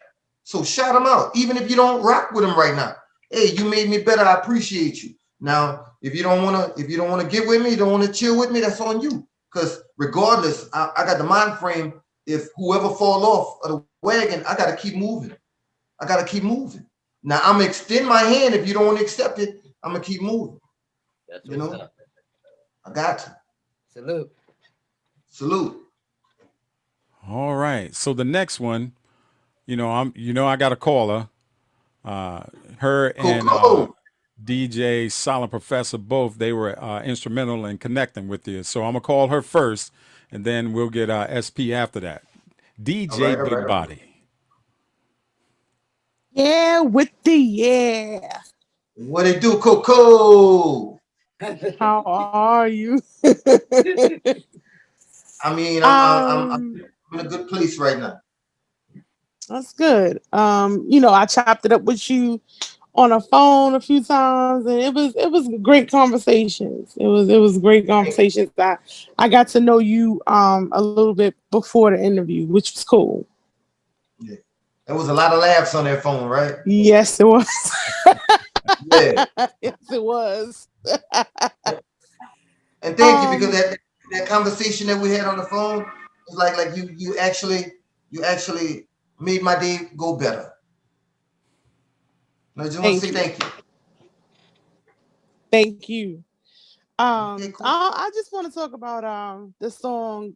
So shout them out, even if you don't rock with them right now. Hey, you made me better. I appreciate you. Now, if you don't want to get with me, you don't want to chill with me, that's on you. Because regardless, I got the mind frame. If whoever fall off of the wagon, I got to keep moving. I got to keep moving. Now, I'm going to extend my hand. If you don't want to accept it, I'm going to keep moving. That's You what's know, up. I got to. Salute. Salute. All right. So the next one, I got a caller. Her and Coco. DJ Silent Professor, both they were instrumental in connecting with you. So I'm gonna call her first, and then we'll get SP after that. All DJ right, all Big right, all right. Body. Yeah, with the yeah. What it do, Coco? How are you? I mean, um, I'm in a good place right now. that's good. I chopped it up with you on a phone a few times, and it was great conversations. It was great Thank you. conversations. I got to know you a little bit before the interview, which was cool. Yeah. There was a lot of laughs on that phone, right? Yes, it was. Yeah. Yes, it was. And thank you because um, that conversation that we had on the phone was like you actually made my day go better. And I just want to thank say you, thank you. thank you. Okay, cool. I just want to talk about the song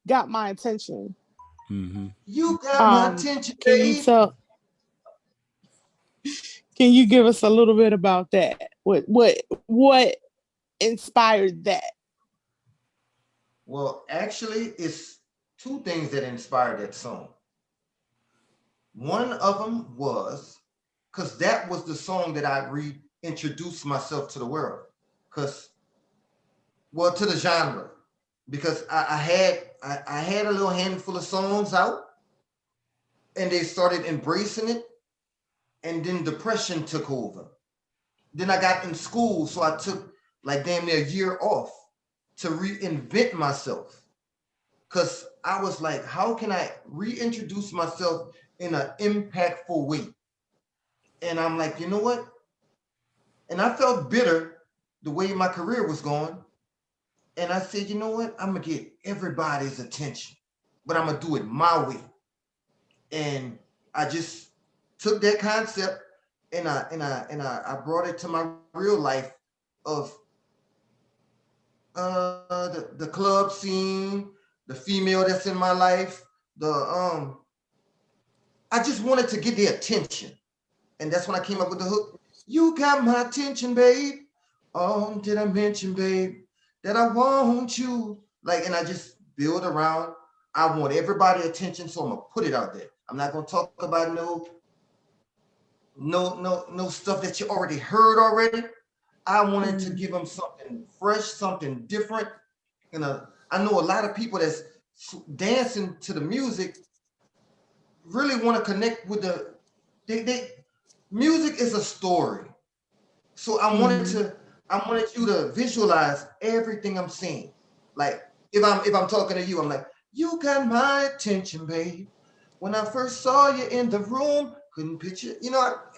"Got My Attention." Mm-hmm. You got my Um, attention, can you babe. tell? Can you give us a little bit about that? What inspired that? Well, actually, it's two things that inspired that song. One of them was because that was the song that I reintroduced myself to the world. Because, well, to the genre. Because I had a little handful of songs out and they started embracing it, and then depression took over. Then I got in school, so I took like damn near a year off to reinvent myself. Because I was like, how can I reintroduce myself in an impactful way? And I'm like, you know what? And I felt bitter the way my career was going. And I said, you know what? I'm gonna get everybody's attention, but I'm gonna do it my way. And I just took that concept and I brought it to my real life of the club scene, the female that's in my life, the I just wanted to get their attention. And that's when I came up with the hook. You got my attention, babe. Oh, did I mention, babe, that I want you? Like, and I just build around. I want everybody attention, so I'm gonna put it out there. I'm not gonna talk about no stuff that you already heard already. I wanted to give them something fresh, something different. And I know a lot of people that's dancing to the music really want to connect with they music is a story. So I wanted you to visualize everything I'm saying. Like if I'm talking to you, I'm like, you got my attention, babe. When I first saw you in the room, couldn't picture,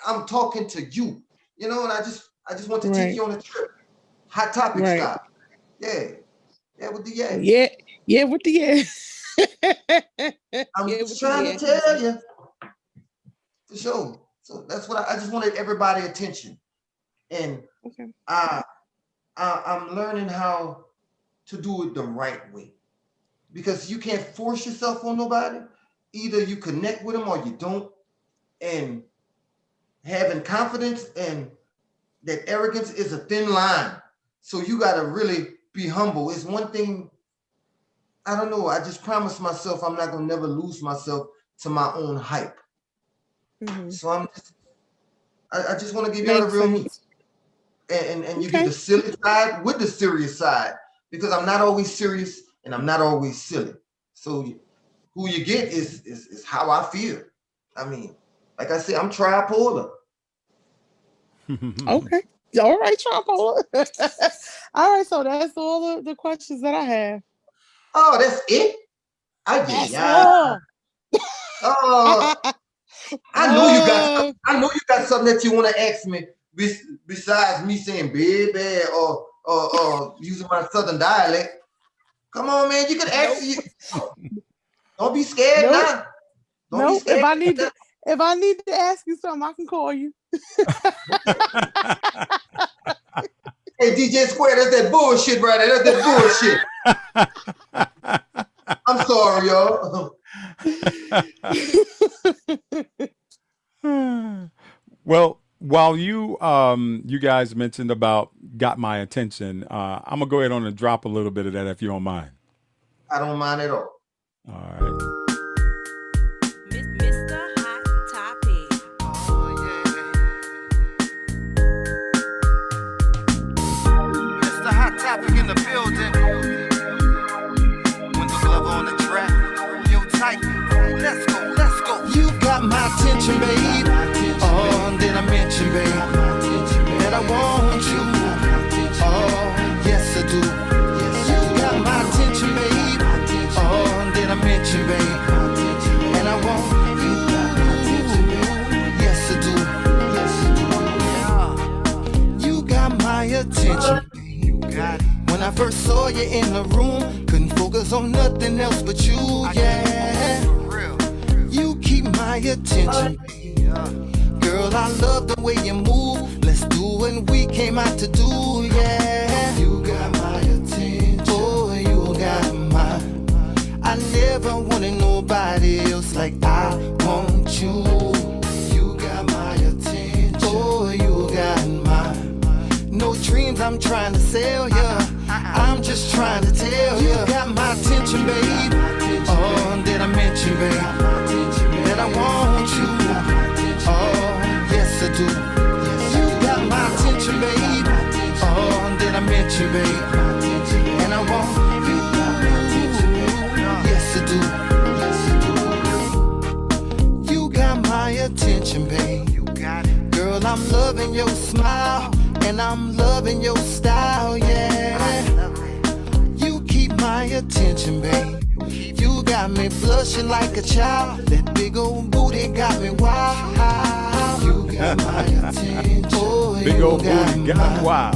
I'm talking to you, and I just want to take Right, you on a trip. Hot topic right. style. Yeah. Yeah, with the yeah. Yeah, yeah, with the yeah. I'm Yeah, just with the trying to yeah. tell you for sure. So that's what I just wanted everybody attention. And Okay. I, I'm learning how to do it the right way because you can't force yourself on nobody. Either you connect with them or you don't. And having confidence and that arrogance is a thin line. So you got to really be humble. It's one thing, I don't know. I just promised myself I'm not going to never lose myself to my own hype. Hmm. So I just want to give y'all the Makes real me. sense. And you get Okay. the silly side with the serious side because I'm not always serious and I'm not always silly. So who you get is how I feel. I mean, like I said, I'm tripolar. Okay. All right, Chapo. All right, so that's all the questions that I have. Oh, that's it? That's Yeah. all. Oh, I know you got something. I know you got something that you want to ask me besides me saying baby or using my southern dialect. Come on, man. You could ask you. Don't be scared Nope. now. Don't be Nope. scared. If I need to ask you something, I can call you. Hey, DJ Square, that's that bullshit right there. That's that bullshit. I'm sorry, y'all. Well, while you guys mentioned about got my attention, I'm gonna go ahead on and drop a little bit of that if you don't mind. I don't mind at all. All right. Mr. Hot Topic. Mr. Hot Topic in the building. Window glove on the track. Yo, tight. Let's go, let's go. You got my attention, babe. Oh, did I mention, babe, that I want you? Oh, yes, I do. You got my attention, babe. Oh, did I mention, babe, and I want you? Yes, I do. You got my attention. When I first saw you in the room, couldn't focus on nothing else but you, yeah. You keep my attention. Girl, I love the way you move. Let's do what we came out to do, yeah. You got my attention. Oh, you got mine. I never wanted nobody else like I want you. You got my attention. Oh, you got mine. No dreams I'm trying to sell ya. I'm just trying to tell you. You got my attention, babe. Oh, did I mention, babe, that I want you? Oh, yes I do. You got my attention, babe. Oh, did I mention, babe, and I want you? Yes I do. You got my attention, babe. Girl, I'm loving your smile, and I'm loving your style, yeah. You keep my attention, babe. You got me blushing like a child. That big old booty got me wild. You got my attention. Oh, Big old booty got wild.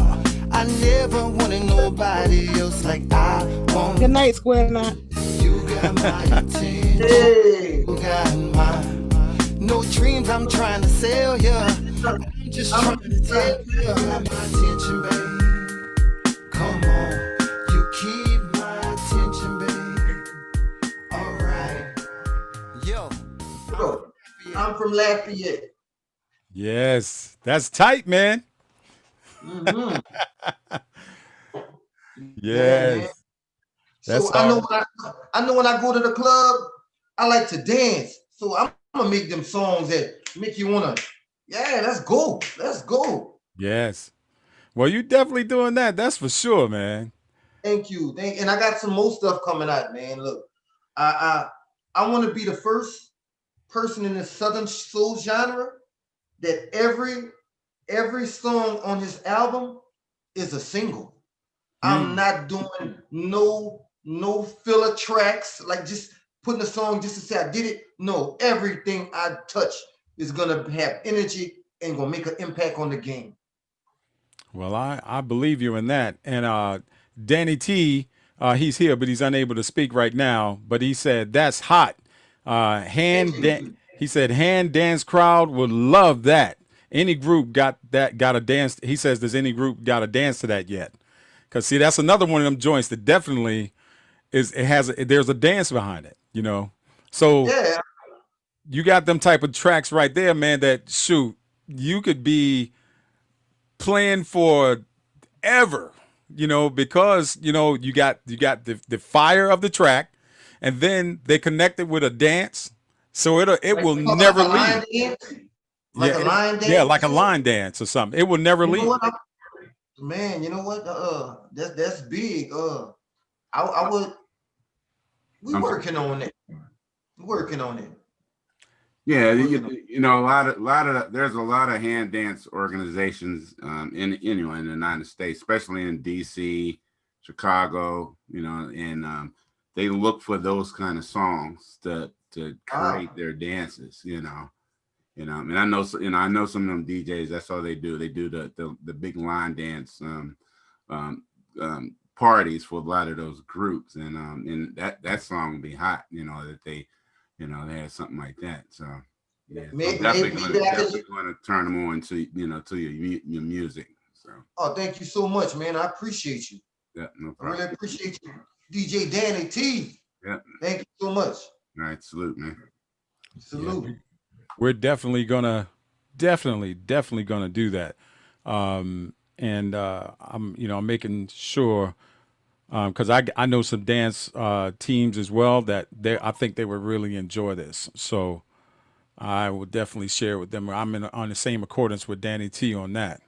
I never wanted nobody else like I want. Good night, Square Knot. You got my attention. Hey. You got mine. No dreams I'm trying to sell ya. I'm just trying to tell you. You got my attention, babe. Come on. You keep my attention, babe. All right. Yo. Bro, I'm from Lafayette. Yes, that's tight, man. Mhm. Yes. That's So I know when I go to the club, I like to dance. So I'm gonna make them songs that make you wanna, yeah, let's go. Let's go. Yes. Well, you definitely doing that. That's for sure, man. Thank you. And I got some more stuff coming out, man. Look, I want to be the first person in the Southern soul genre that every song on his album is a single. I'm not doing no filler tracks, like just putting a song just to say I did it. No, everything I touch is gonna have energy and gonna make an impact on the game. Well, I believe you in that. And Danny T, he's here, but he's unable to speak right now. But he said that's hot. He said hand dance crowd would love that. Any group got a dance. He says, does any group got a dance to that yet? Because see, that's another one of them joints that definitely there's a dance behind it, you know. So Yeah, you got them type of tracks right there, man, that shoot, you could be playing for ever, you know, because you know you got the fire of the track, and then they connect it with a dance, so it will never leave. Like a line dance. Yeah, like a line dance or something. It will never You know leave. what? Man, you know what? That's big. I would. We I'm- working on it. working on it. Yeah, Working on you know, there's a lot of hand dance organizations in in the United States, especially in DC, Chicago, you know, and they look for those kind of songs to create their dances, you know. You know, I mean, I know, you know, I know some of them DJs. That's all they do. They do the big line dance parties for a lot of those groups, and that song would be hot. You know, that they, you know, they had something like that. So yeah, so maybe definitely I could. going to turn them on to, you know, to your music. So Oh, thank you so much, man. I appreciate you. yeah, no I problem. really appreciate you, DJ Danny T. Yeah, Thank you so much. all right, salute, man. Salute. We're definitely gonna do that. And I'm, you know, I'm making sure, because I know some dance teams as well that I think they would really enjoy this. So I will definitely share with them. I'm on the same accordance with Danny T on that.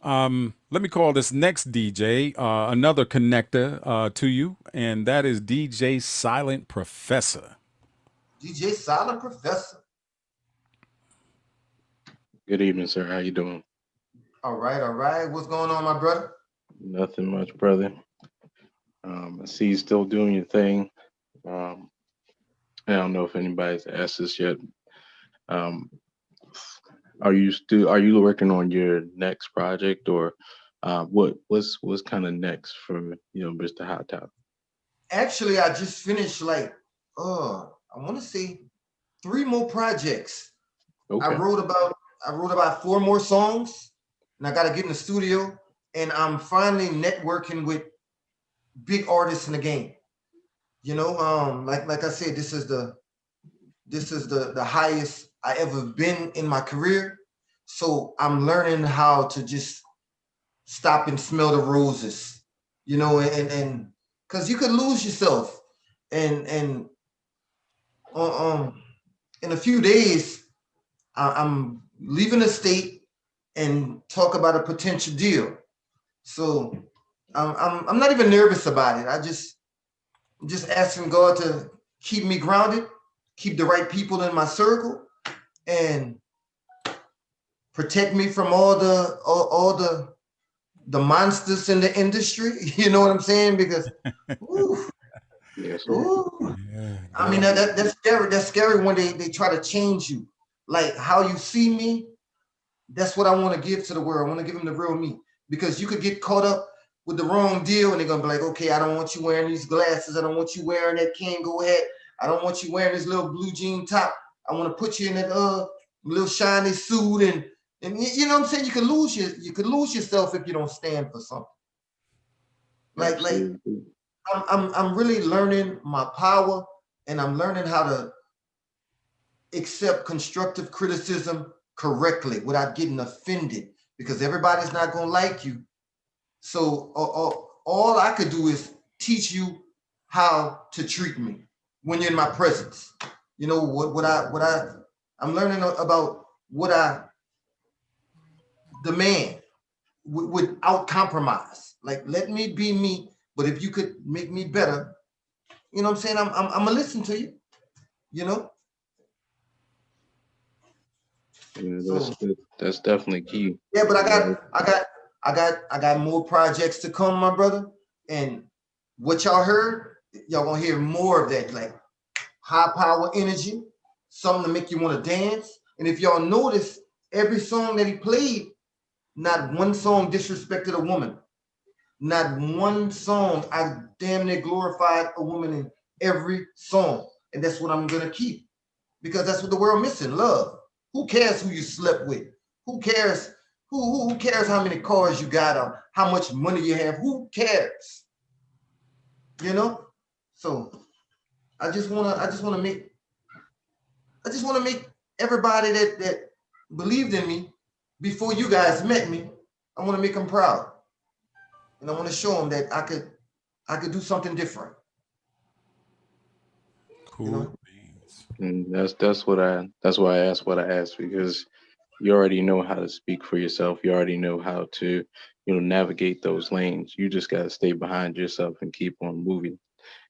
Let me call this next DJ another connector to you, and that is DJ Silent Professor. DJ Silent Professor. Good evening, sir. How you doing? All right, all right. What's going on, my brother? Nothing much, brother. I see you still doing your thing. I don't know if anybody's asked this yet. Are you working on your next project, or what's kind of next for, you know, Mr. Hot Top? Actually, I just finished I want to say 3 more projects. Okay. I wrote about 4 more songs, and I got to get in the studio, and I'm finally networking with big artists in the game. You know, like I said, this is the highest I ever been in my career. So I'm learning how to just stop and smell the roses, you know, and because you could lose yourself, and in a few days I'm leaving the state and talk about a potential deal. So I'm not even nervous about it. I'm just asking God to keep me grounded, keep the right people in my circle, and protect me from all the monsters in the industry. You know what I'm saying? Because ooh, Yes, sir. ooh. Yeah, I mean that's scary. That's scary when they try to change you. Like how you see me, that's what I want to give to the world. I want to give them the real me. Because you could get caught up with the wrong deal, and they're gonna be like, okay, I don't want you wearing these glasses. I don't want you wearing that Kango hat. I don't want you wearing this little blue jean top. I want to put you in that little shiny suit, and you know what I'm saying. You could lose yourself if you don't stand for something. Like Absolutely. I'm really learning my power, and I'm learning how to accept constructive criticism correctly without getting offended, because everybody's not gonna like you. So all I could do is teach you how to treat me when you're in my presence. You know I'm learning about what I demand without compromise. Like let me be me, but if you could make me better, you know what I'm saying? I'm gonna listen to you. You know. Yeah, that's definitely key. Yeah, but I got more projects to come, my brother. And what y'all heard, y'all gonna hear more of that, like high power energy, something to make you want to dance. And if y'all notice, every song that he played, not one song disrespected a woman. Not one song. I damn near glorified a woman in every song. And that's what I'm gonna keep. Because that's what the world missing, love. Who cares who you slept with? Who cares? Who cares how many cars you got or how much money you have? Who cares? You know? So I just wanna make everybody that believed in me before you guys met me, I want to make them proud. And I want to show them that I could do something different. cool You know? beans. And that's why I asked what I asked, because you already know how to speak for yourself. You already know how to, you know, navigate those lanes. You just got to stay behind yourself and keep on moving.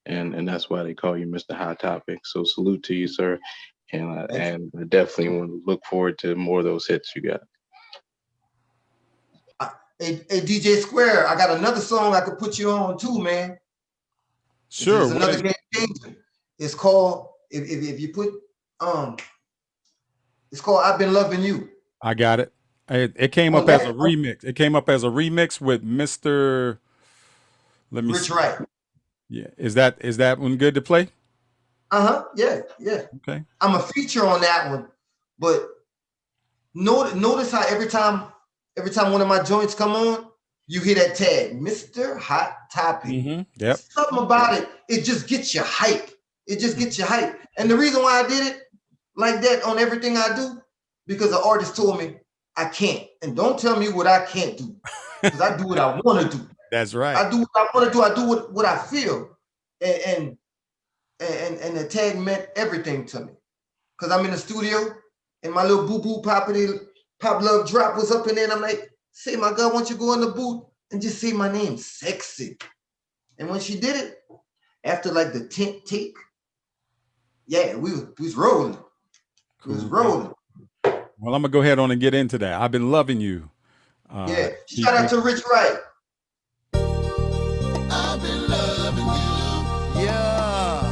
and that's why they call you Mr. Hot Topic. So salute to you, sir, and Thank you. I definitely want to look forward to more of those hits you got. Hey, DJ Square, I got another song I could put you on too, man. Sure. It's what another is- game changer. It's called if you put it's called I've Been Loving You. I got it. It came Oh, up as a that- remix. It came up as a remix with Mr. Let me Rich see. Wright. Yeah. Is that one good to play? Yeah. Okay. I'm a feature on that one, but notice how every time one of my joints come on, you hear that tag, Mr. Hot Topic. Mm-hmm. Yep. Something about it, it just gets you hype. It just gets you hype. And the reason why I did it like that on everything I do, because the artist told me I can't. And don't tell me what I can't do, because I do what I want to do. That's right. I do what I want to do. I do what I feel. And the tag meant everything to me. Because I'm in the studio and my little boo-boo Pop Love drop was up in there. And I'm like, say, my girl, why don't you go in the booth and just say my name, Sexy. And when she did it, after like the 10th take, yeah, we was rolling. We was Cool. rolling. Well, I'm gonna go ahead on and get into that. I've been loving you. Yeah. Shout out to Rich Wright. I've been loving you. Yeah.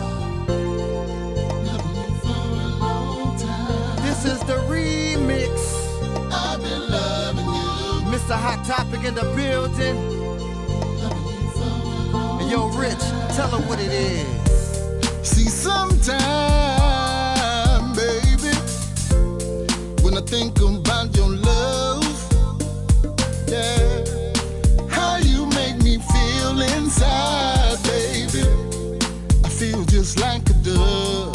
Loving you for a long time. This is the remix. I've been loving you. Mr. Hot Topic in the building. Loving you for a long time. Yo, Rich, tell her what it is. See, sometime, baby, when I think about your love, yeah, how you make me feel inside, baby, I feel just like a dove.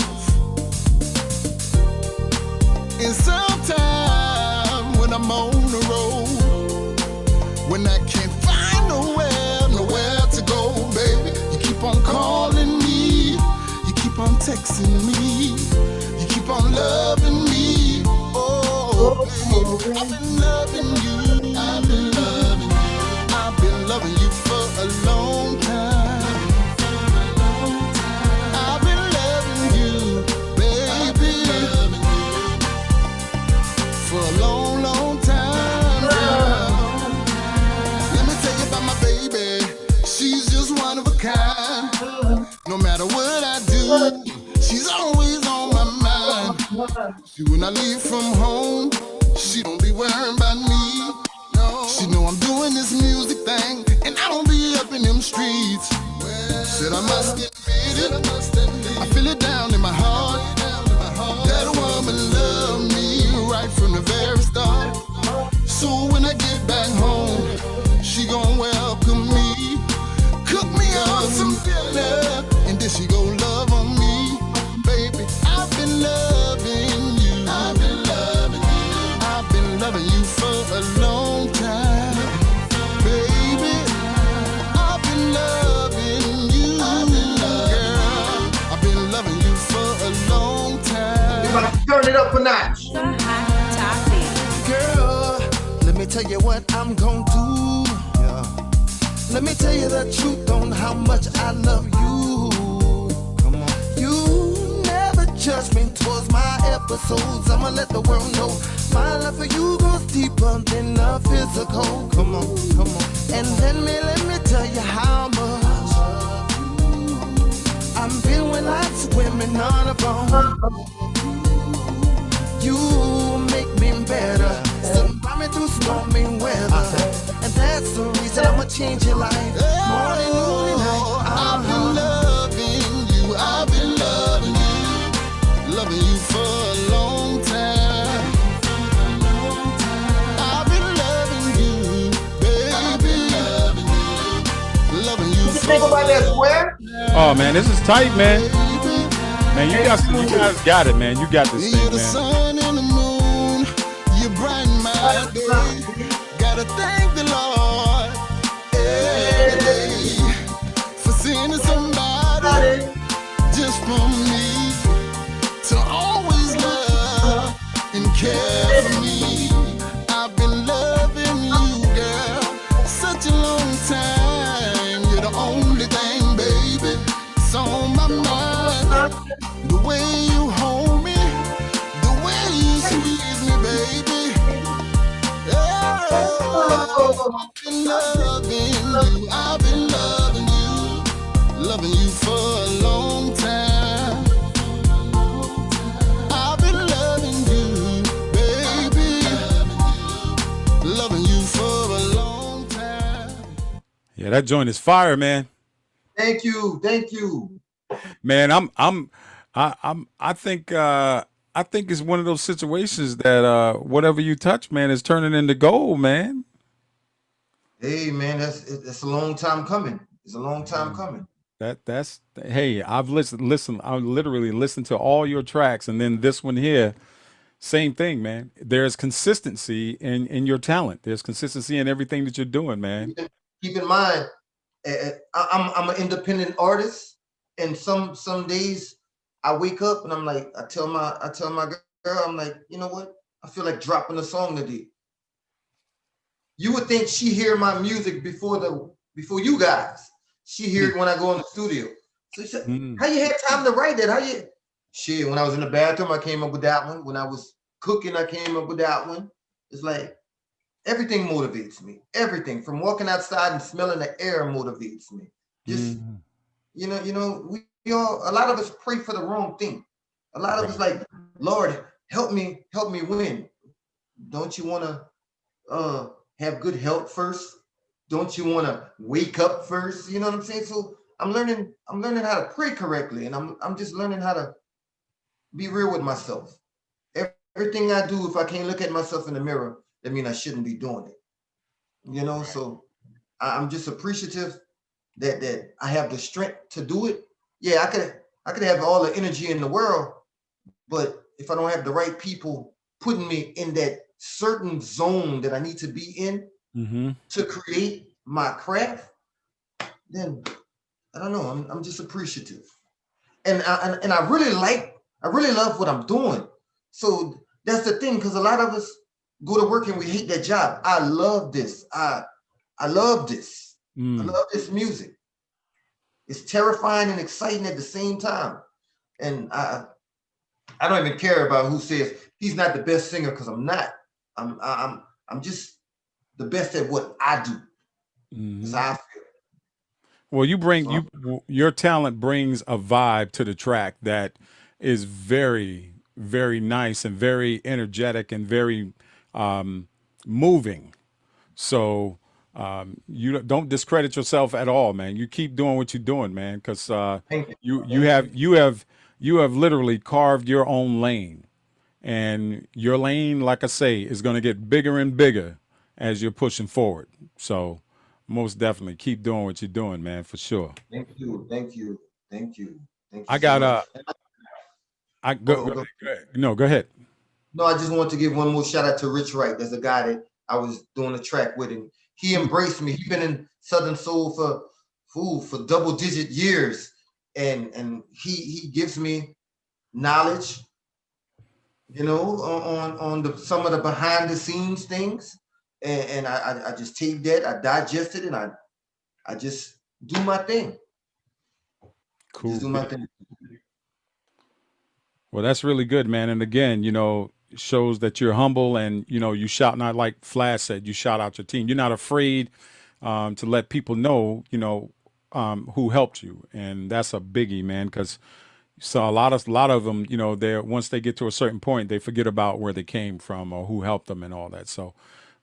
And sometime when I'm on the road, when I can't find nowhere to go, baby, you keep on calling me, you keep on texting me, you keep on loving me. Oh, baby, I've been loving you. I've been loving you. I've been loving you for a long time. I've been loving you, baby, for a long, long time. Let me tell you about my baby. She's just one of a kind. No matter what I do, she's always on my mind. See, when I leave from home, she don't be worrying about me. No. She know I'm doing this music thing, and I don't be up in them streets. Said I must admit it, I feel it down in my heart, that a woman loved me right from the very start. So when I get back home, she gon' welcome me, cook me up some dinner, and then she gon' love on me. Baby, I've been loving you. I've been loving you. I've been loving you for a long time. Baby, I've been loving you. Girl, I've been loving you for a long We time. about to turn it up a notch. The Hot Topic. Girl, let me tell you what I'm gonna do. Yeah. Let me tell you the truth on how much I love you. Come on. You never judge me towards my episodes. I'ma let the world know my love for you goes deeper than the physical. Come on, come on. And let me tell you how much I've been with lots of women on the phone. You make me better, stood by me through stormy weather, and that's the reason I'ma change your life. Morning, noon, and night. I've been loving you. I've been loving you for a long time. I've been loving you, baby, loving you What you think about that, Square? Oh man, this is tight, man. baby. Man, you guys got it, man. You got this You're thing, the man. sun and the moon. You brighten my day. Gotta thank the Lord every day for sending somebody just for me to always love and care for me. I've been loving you, girl, such a long time. You're the only thing, baby, The way you hold me, the way you squeeze me, baby. Oh, I've been loving you. I've been loving you for a long time. I've been loving you, baby. Loving you for a long time. Yeah, that joint is fire, man. Thank you. Thank you. Man, I think it's one of those situations that whatever you touch, man, is turning into gold, man. Hey, man, that's a long time coming. It's a long time coming. That's hey, I've listened, I literally listened to all your tracks, and then this one here, same thing, man. There's consistency in your talent. There's consistency in everything that you're doing, man. Keep in mind, I'm an independent artist, and some days I wake up and I'm like, I tell my girl, I'm like, you know what? I feel like dropping a song today. You would think she hear my music before you guys. She hear it when I go in the studio. So she said, how you had time to write that? How you? Shit, when I was in the bathroom, I came up with that one. When I was cooking, I came up with that one. It's like everything motivates me. Everything from walking outside and smelling the air motivates me. Just you know, we all, a lot of us pray for the wrong thing. A lot of us like, Lord, help me win. Don't you want to have good health first? Don't you want to wake up first? You know what I'm saying? So I'm learning how to pray correctly, and I'm just learning how to be real with myself. Everything I do, if I can't look at myself in the mirror, that means I shouldn't be doing it. You know, so I'm just appreciative that I have the strength to do it. Yeah, I could have all the energy in the world, but if I don't have the right people putting me in that certain zone that I need to be in to create my craft, then I don't know. I'm just appreciative, and I really love what I'm doing. So that's the thing, because a lot of us go to work and we hate that job. I love this. I love this. I love this music. It's terrifying and exciting at the same time. And I don't even care about who says he's not the best singer, because I'm not. I'm just the best at what I do. That's how I feel. Well, your talent brings a vibe to the track that is very, very nice and very energetic and very moving. So you don't discredit yourself at all, man. You keep doing what you're doing, man, because you have literally carved your own lane, and your lane, like I say, is going to get bigger and bigger as you're pushing forward. So most definitely keep doing what you're doing, man, for sure. Thank you. I got go ahead. No, I just want to give one more shout out to Rich Wright. There's a guy that I was doing a track with, and he embraced me. He's been in Southern Soul for double-digit years, and he gives me knowledge, you know, on some of the behind-the-scenes things, and I just take that, I digest it, and I just do my thing. Cool. Just do my thing. Well, that's really good, man. And again, you know, shows that you're humble, and you know, you shout, not like Flash said, you shout out your team. You're not afraid to let people know, you know, who helped you, and that's a biggie, man. Because so a lot of them, you know, once they get to a certain point, they forget about where they came from or who helped them and all that. So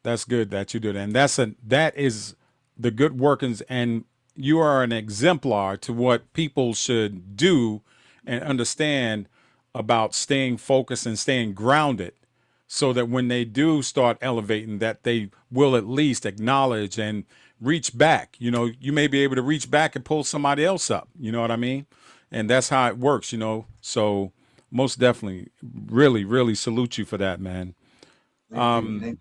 that's good that you did, and that is the good workings, and you are an exemplar to what people should do and understand about staying focused and staying grounded, so that when they do start elevating, that they will at least acknowledge and reach back. You know, you may be able to reach back and pull somebody else up. You know what I mean? And that's how it works, you know. So most definitely, really, really salute you for that, man. Thank you.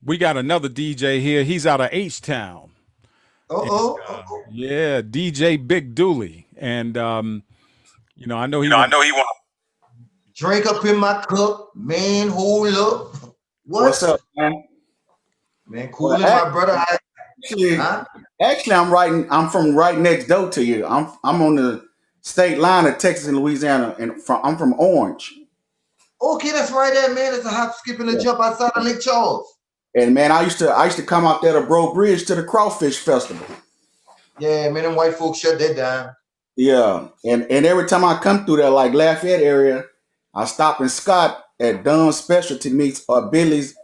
We got another DJ here. He's out of H-Town. Yeah, DJ Big Dooley. And you know, I know he wants drink up in my cup, man. Hold up. What's up, man? Man, cool, my brother. Actually, I'm from right next door to you. I'm on the state line of Texas and Louisiana, and I'm from Orange. Okay, that's right there, man. It's a hop, skip, and a jump outside of Lake Charles. And man, I used to come out there to Bro Bridge to the Crawfish Festival. Yeah, man, them white folks shut that down. Yeah, and every time I come through there, like Lafayette area, I stop in Scott at Dunn's Specialty Meats or Billy's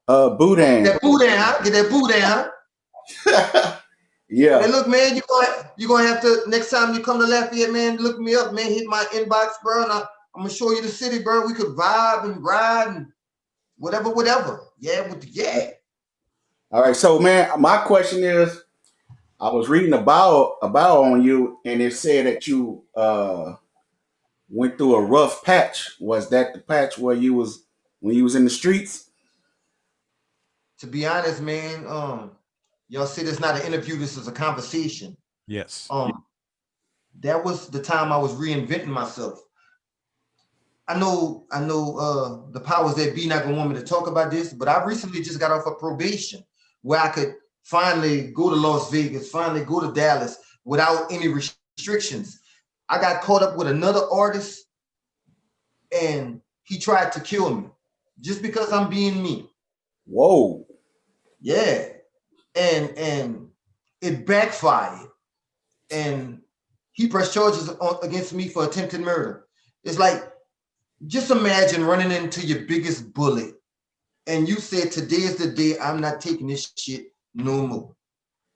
Boudin. That boudin, huh? Get that boudin, huh? Yeah. Hey, look, man, you gonna have to next time you come to Lafayette, man. Look me up, man. Hit my inbox, bro. And I'm gonna show you the city, bro. We could vibe and ride and whatever. Yeah, yeah. All right, so man, my question is, I was reading about on you, and it said that you went through a rough patch. Was that the patch where you was when you was in the streets? To be honest, man, y'all see this not an interview, this is a conversation. Yes. That was the time I was reinventing myself. I know the powers that be not gonna want me to talk about this, but I recently just got off of probation where I could finally go to Las Vegas, finally go to Dallas without any restrictions. I got caught up with another artist and he tried to kill me just because I'm being me. Whoa. Yeah. And it backfired. And he pressed charges against me for attempted murder. It's like, just imagine running into your biggest bully and you said, today is the day I'm not taking this shit no more.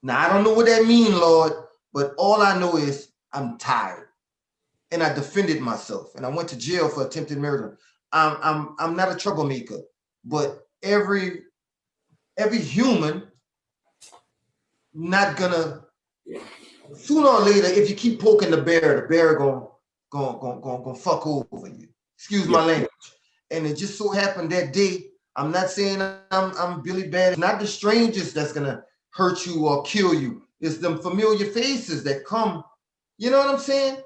Now, I don't know what that means, Lord, but all I know is I'm tired. And I defended myself and I went to jail for attempted murder. I'm not a troublemaker, but every human not gonna, sooner or later, if you keep poking the bear gonna fuck over you. Excuse my language. And it just so happened that day, I'm not saying I'm Billy Bad. It's not the strangers that's gonna hurt you or kill you. It's them familiar faces that come. You know what I'm saying?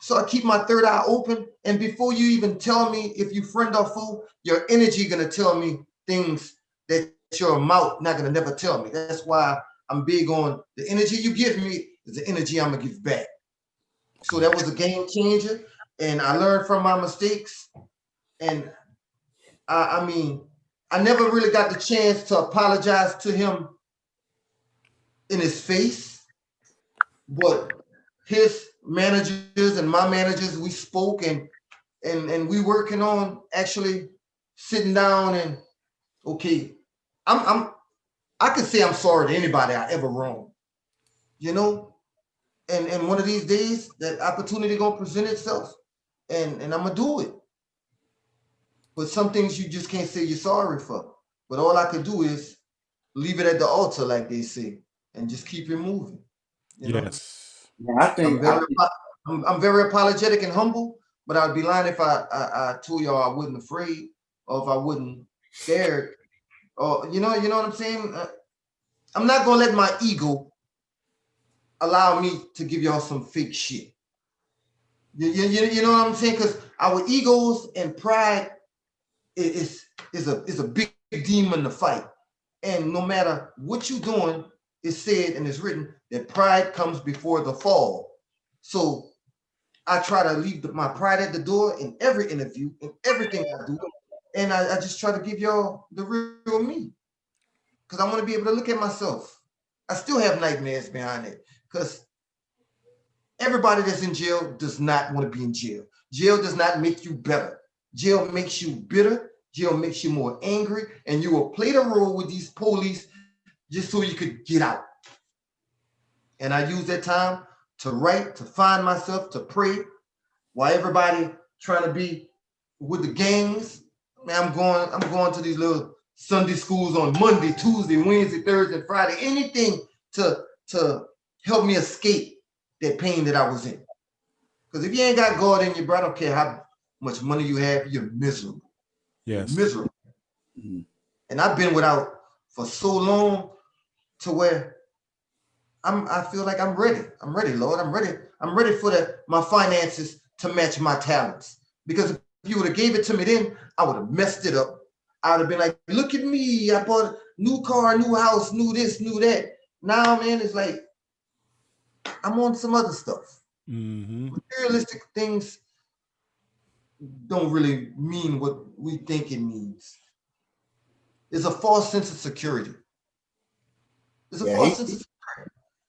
So I keep my third eye open. And before you even tell me if you friend or foe, your energy gonna tell me things that your mouth not gonna never tell me. That's why I'm big on the energy you give me is the energy I'm gonna give back. So that was a game changer. And I learned from my mistakes. And I mean, I never really got the chance to apologize to him in his face, but his managers and my managers, we spoke and we working on actually sitting down and, okay, I could say I'm sorry to anybody I ever wronged, you know? And one of these days, that opportunity gonna present itself and I'm gonna do it. But some things you just can't say you're sorry for. But all I could do is leave it at the altar, like they say, and just keep it moving. You know? Yes. Yeah, I think I'm very apologetic and humble, but I'd be lying if I told y'all I wasn't afraid or if I wasn't scared. Or you know what I'm saying? I'm not gonna let my ego allow me to give y'all some fake shit. You know what I'm saying? Because our egos and pride is a big demon to fight. And no matter what you're doing, it's said and it's written that pride comes before the fall. So I try to leave my pride at the door in every interview, in everything I do. And I just try to give y'all the real me. Because I want to be able to look at myself. I still have nightmares behind it. Because everybody that's in jail does not want to be in jail. Jail does not make you better. Jail makes you bitter. Jail makes you more angry. And you will play the role with these police just so you could get out. And I use that time to write, to find myself, to pray, while everybody trying to be with the gangs. Man, I'm going to these little Sunday schools on Monday, Tuesday, Wednesday, Thursday, Friday, anything to help me escape that pain that I was in. Because if you ain't got God in you, bro, I don't care how much money you have, you're miserable. Yes. You're miserable. Mm-hmm. And I've been without for so long to where I feel like I'm ready. I'm ready, Lord. I'm ready. I'm ready for my finances to match my talents. Because if you would have gave it to me then, I would have messed it up. I would have been like, look at me. I bought a new car, new house, new this, new that. Now, man, it's like, I'm on some other stuff. Mm-hmm. Materialistic things don't really mean what we think it means. It's a false sense of security. It's a Yeah, false sense of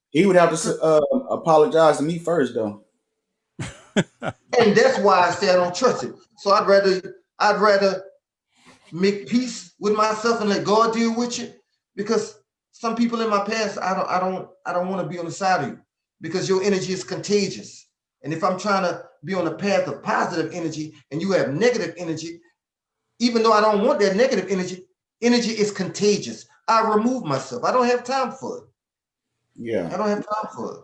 he would have to apologize to me first, though. and that's why I say I don't trust it. So I'd rather make peace with myself and let God deal with you. Because some people in my past, I don't want to be on the side of you because your energy is contagious. And if I'm trying to be on the path of positive energy and you have negative energy, even though I don't want that negative energy, energy is contagious. I remove myself. I don't have time for it. Yeah. I don't have time for it.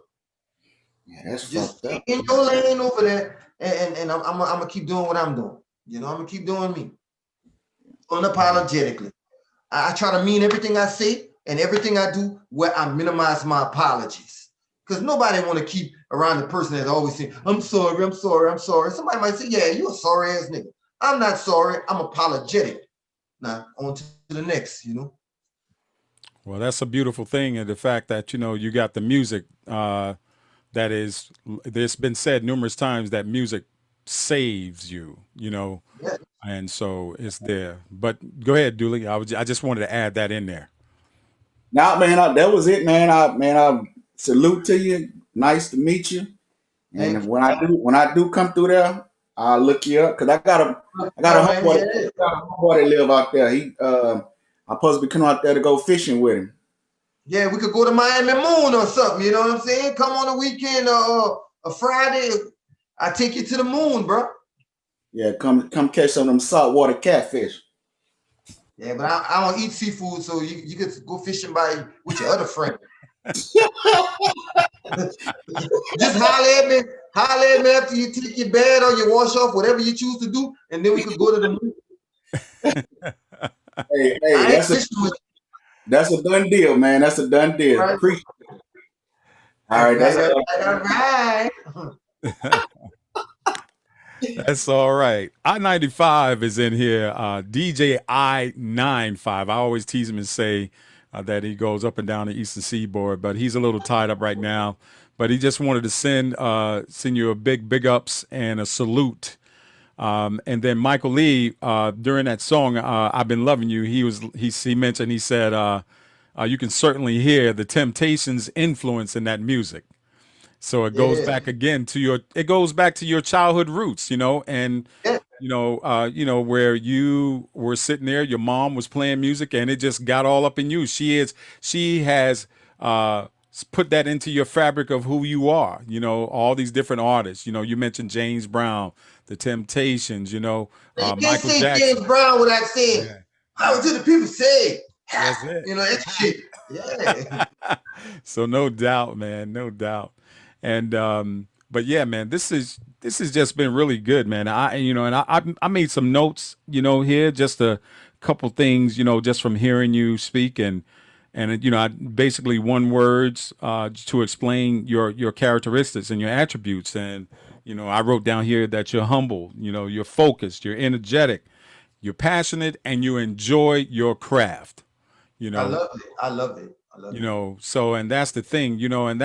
Yeah, that's Just fucked up. in your lane over there, and I'm gonna keep doing what I'm doing. You know, I'm gonna keep doing me unapologetically. I try to mean everything I say and everything I do where I minimize my apologies. Because nobody want to keep around the person that's always saying, I'm sorry, I'm sorry, I'm sorry. Somebody might say, yeah, you a sorry ass nigga. I'm not sorry, I'm apologetic. Now, on to the next, you know. Well, that's a beautiful thing, and the fact that you got the music. That is, there's been said numerous times that music saves you. Yeah. And so it's there. But go ahead, Dooley. I just wanted to add that in there. Nah, man, that was it, man. I salute to you. Nice to meet you. And when I do come through there, I'll look you up because I got a homeboy that live out there. I'm supposed to be coming out there to go fishing with him. Yeah, we could go to Miami Moon or something. You know what I'm saying? Come on a weekend or a Friday. I take you to the moon, bro. Yeah, come catch some of them saltwater catfish. Yeah, but I don't eat seafood, so you could go fishing with your other friend. Just holler at me after you take your bath or you wash off, whatever you choose to do, and then we could go to the moon. Hey, that's a done deal, man. That's a done deal. Right. Appreciate it. All right, that's all right. That's all right. I-95 is in here. DJ I-95. I always tease him and say that he goes up and down the Eastern Seaboard, but he's a little tied up right now. But he just wanted to send you a big ups and a salute. And then Michael Lee, during that song, I've Been Loving You, he mentioned, he said, you can certainly hear the Temptations' influence in that music. So it goes back again to your childhood roots, and where you were sitting there, your mom was playing music and it just got all up in you. She has put that into your fabric of who you are, all these different artists. You mentioned James Brown, the Temptations, You can't Michael say Jackson. James Brown without saying, how did the people say? That's it. That shit. Yeah. So no doubt, man, no doubt. And but yeah, man, this has just been really good, man. I made some notes, here, just a couple things, just from hearing you speak, and I basically one words to explain your characteristics and your attributes. And I wrote down here that you're humble, you're focused, you're energetic, you're passionate, and you enjoy your craft. I love it. I love it. So, and that's the thing, and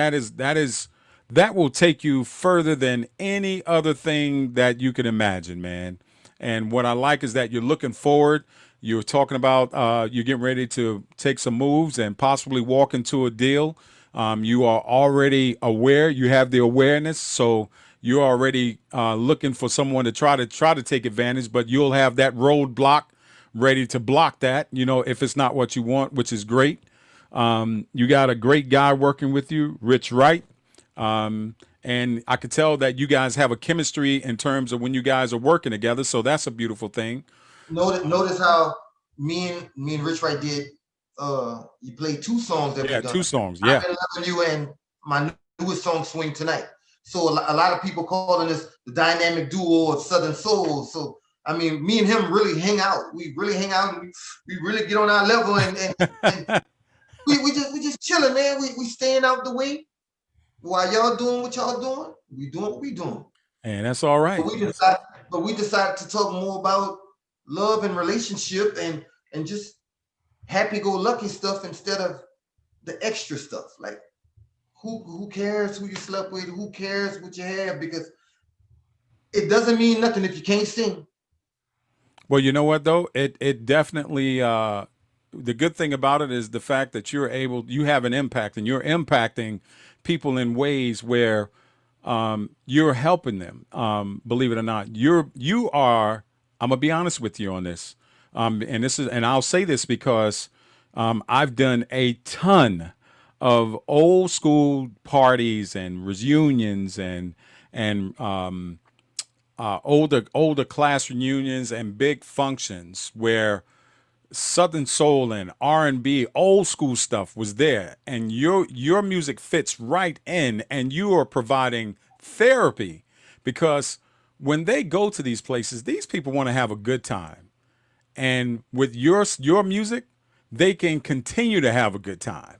that will take you further than any other thing that you can imagine, man. And what I like is that you're looking forward. You're talking about you're getting ready to take some moves and possibly walk into a deal. You are already aware. You have the awareness, so you're already looking for someone to try to take advantage. But you'll have that roadblock ready to block that. If it's not what you want, which is great. You got a great guy working with you, Rich Wright. And I could tell that you guys have a chemistry in terms of when you guys are working together. So that's a beautiful thing. Notice how me and Rich Wright did. You played two songs that we've done. 2 songs. Yeah. I've Been Loving You and my newest song, Swing Tonight. So a lot of people calling this the dynamic duo of Southern Soul. So I mean, me and him really hang out. We really hang out. And we really get on our level, and we just chilling, man. We staying out the way. While y'all doing what y'all doing, we doing what we doing. And that's all right. But we decided to talk more about love and relationship and just happy-go-lucky stuff instead of the extra stuff. Like, who cares who you slept with? Who cares what you have? Because it doesn't mean nothing if you can't sing. Well, you know what though? It definitely the good thing about it is the fact that you have an impact and you're impacting people in ways where you're helping them. Believe it or not, you are. I'm gonna be honest with you on this, and I'll say this because I've done a ton of old school parties and reunions and older class reunions and big functions where Southern soul and R&B, old school stuff was there, and your music fits right in, and you are providing therapy because when they go to these places, these people want to have a good time, and with your music, they can continue to have a good time,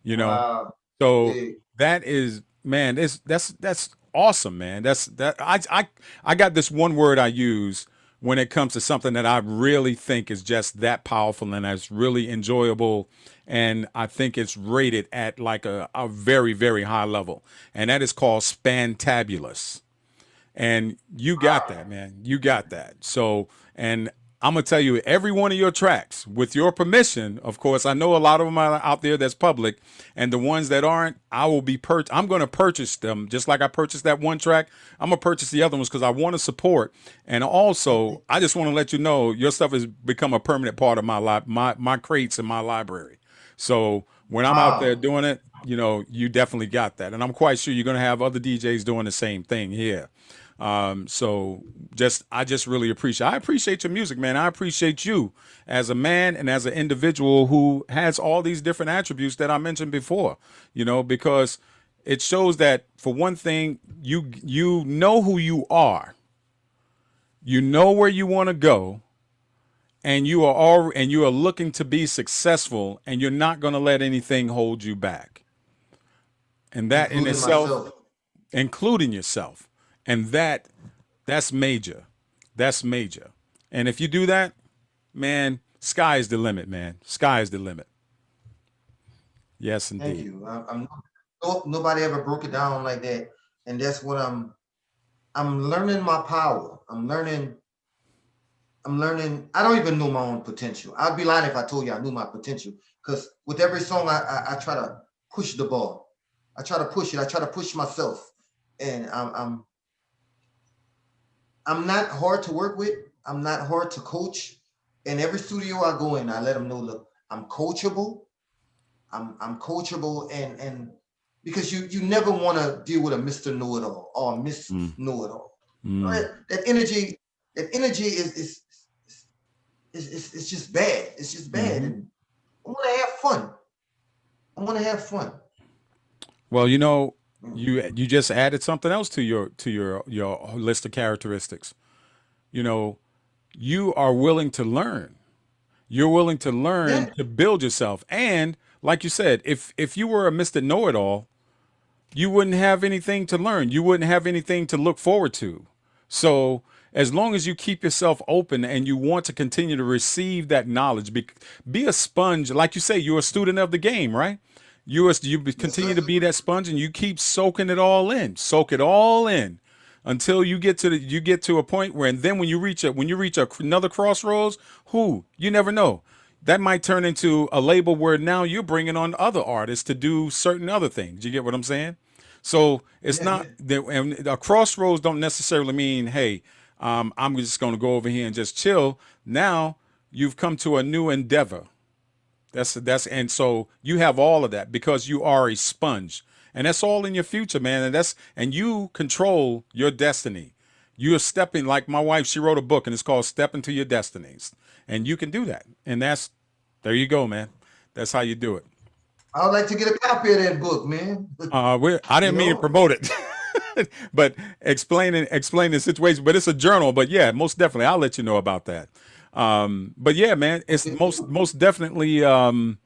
you know. Wow. So Yeah. that is, man, that's awesome, man. I got this one word I use when it comes to something that I really think is just that powerful and that's really enjoyable, and I think it's rated at like a very, very high level, and that is called spantabulous. And you got that, man. You got that. So, and I'm gonna tell you, every one of your tracks, with your permission, of course. I know a lot of them are out there that's public, and the ones that aren't, I'm gonna purchase them, just like I purchased that one track. I'm gonna purchase the other ones because I want to support, and also I just want to let you know your stuff has become a permanent part of my crates and my library. So when I'm out there Wow. doing it, you definitely got that, and I'm quite sure you're gonna have other DJs doing the same thing here. So I just really I appreciate your music, man. I appreciate you as a man and as an individual who has all these different attributes that I mentioned before, because it shows that, for one thing, you know who you are, you know where you want to go, and you are looking to be successful, and you're not going to let anything hold you back. And that in Including itself, myself. including yourself, and that's major. That's major. And if you do that, man, sky is the limit, man. Sky is the limit. Yes, Thank indeed. you. Nobody ever broke it down like that, and that's what I'm learning my power. I'm learning. I don't even know my own potential. I'd be lying if I told you I knew my potential. Because with every song, I try to push the ball. I try to push it. I try to push myself, and I'm not hard to work with. I'm not hard to coach. In every studio I go in, I let them know, look, I'm coachable. I'm coachable, and because you never want to deal with a Mr. Know-it-all or Miss Mm, Know-it-all. mm, That energy is it's just bad. It's just bad, hmm. and I want to have fun. I want to have fun. Well, Mm. you just added something else to your list of characteristics. You know, you are willing to learn. You're willing to learn Yeah, to build yourself. And like you said, if you were a Mr. Know-it-all, you wouldn't have anything to learn. You wouldn't have anything to look forward to. So as long as you keep yourself open and you want to continue to receive that knowledge, be a sponge. Like you say, you're a student of the game, right? yes, Continue sir. to be that sponge and you keep soaking it all in. Soak it all in until you get to a point where, and then when you reach another crossroads, you never know. That might turn into a label where now you're bringing on other artists to do certain other things. You get what I'm saying? So it's Yeah, not yeah. that, and a crossroads don't necessarily mean, hey, I'm just going to go over here and just chill. Now you've come to a new endeavor. And so you have all of that because you are a sponge, and that's all in your future, man. And you control your destiny. You're stepping, like my wife. She wrote a book, and it's called "Step into Your Destinies," and you can do that. And there you go, man. That's how you do it. I would like to get a copy of that book, man. I You didn't mean to know, promote it, but explaining the situation. But it's a journal. But yeah, most definitely, I'll let you know about that. But yeah, man, it's most definitely one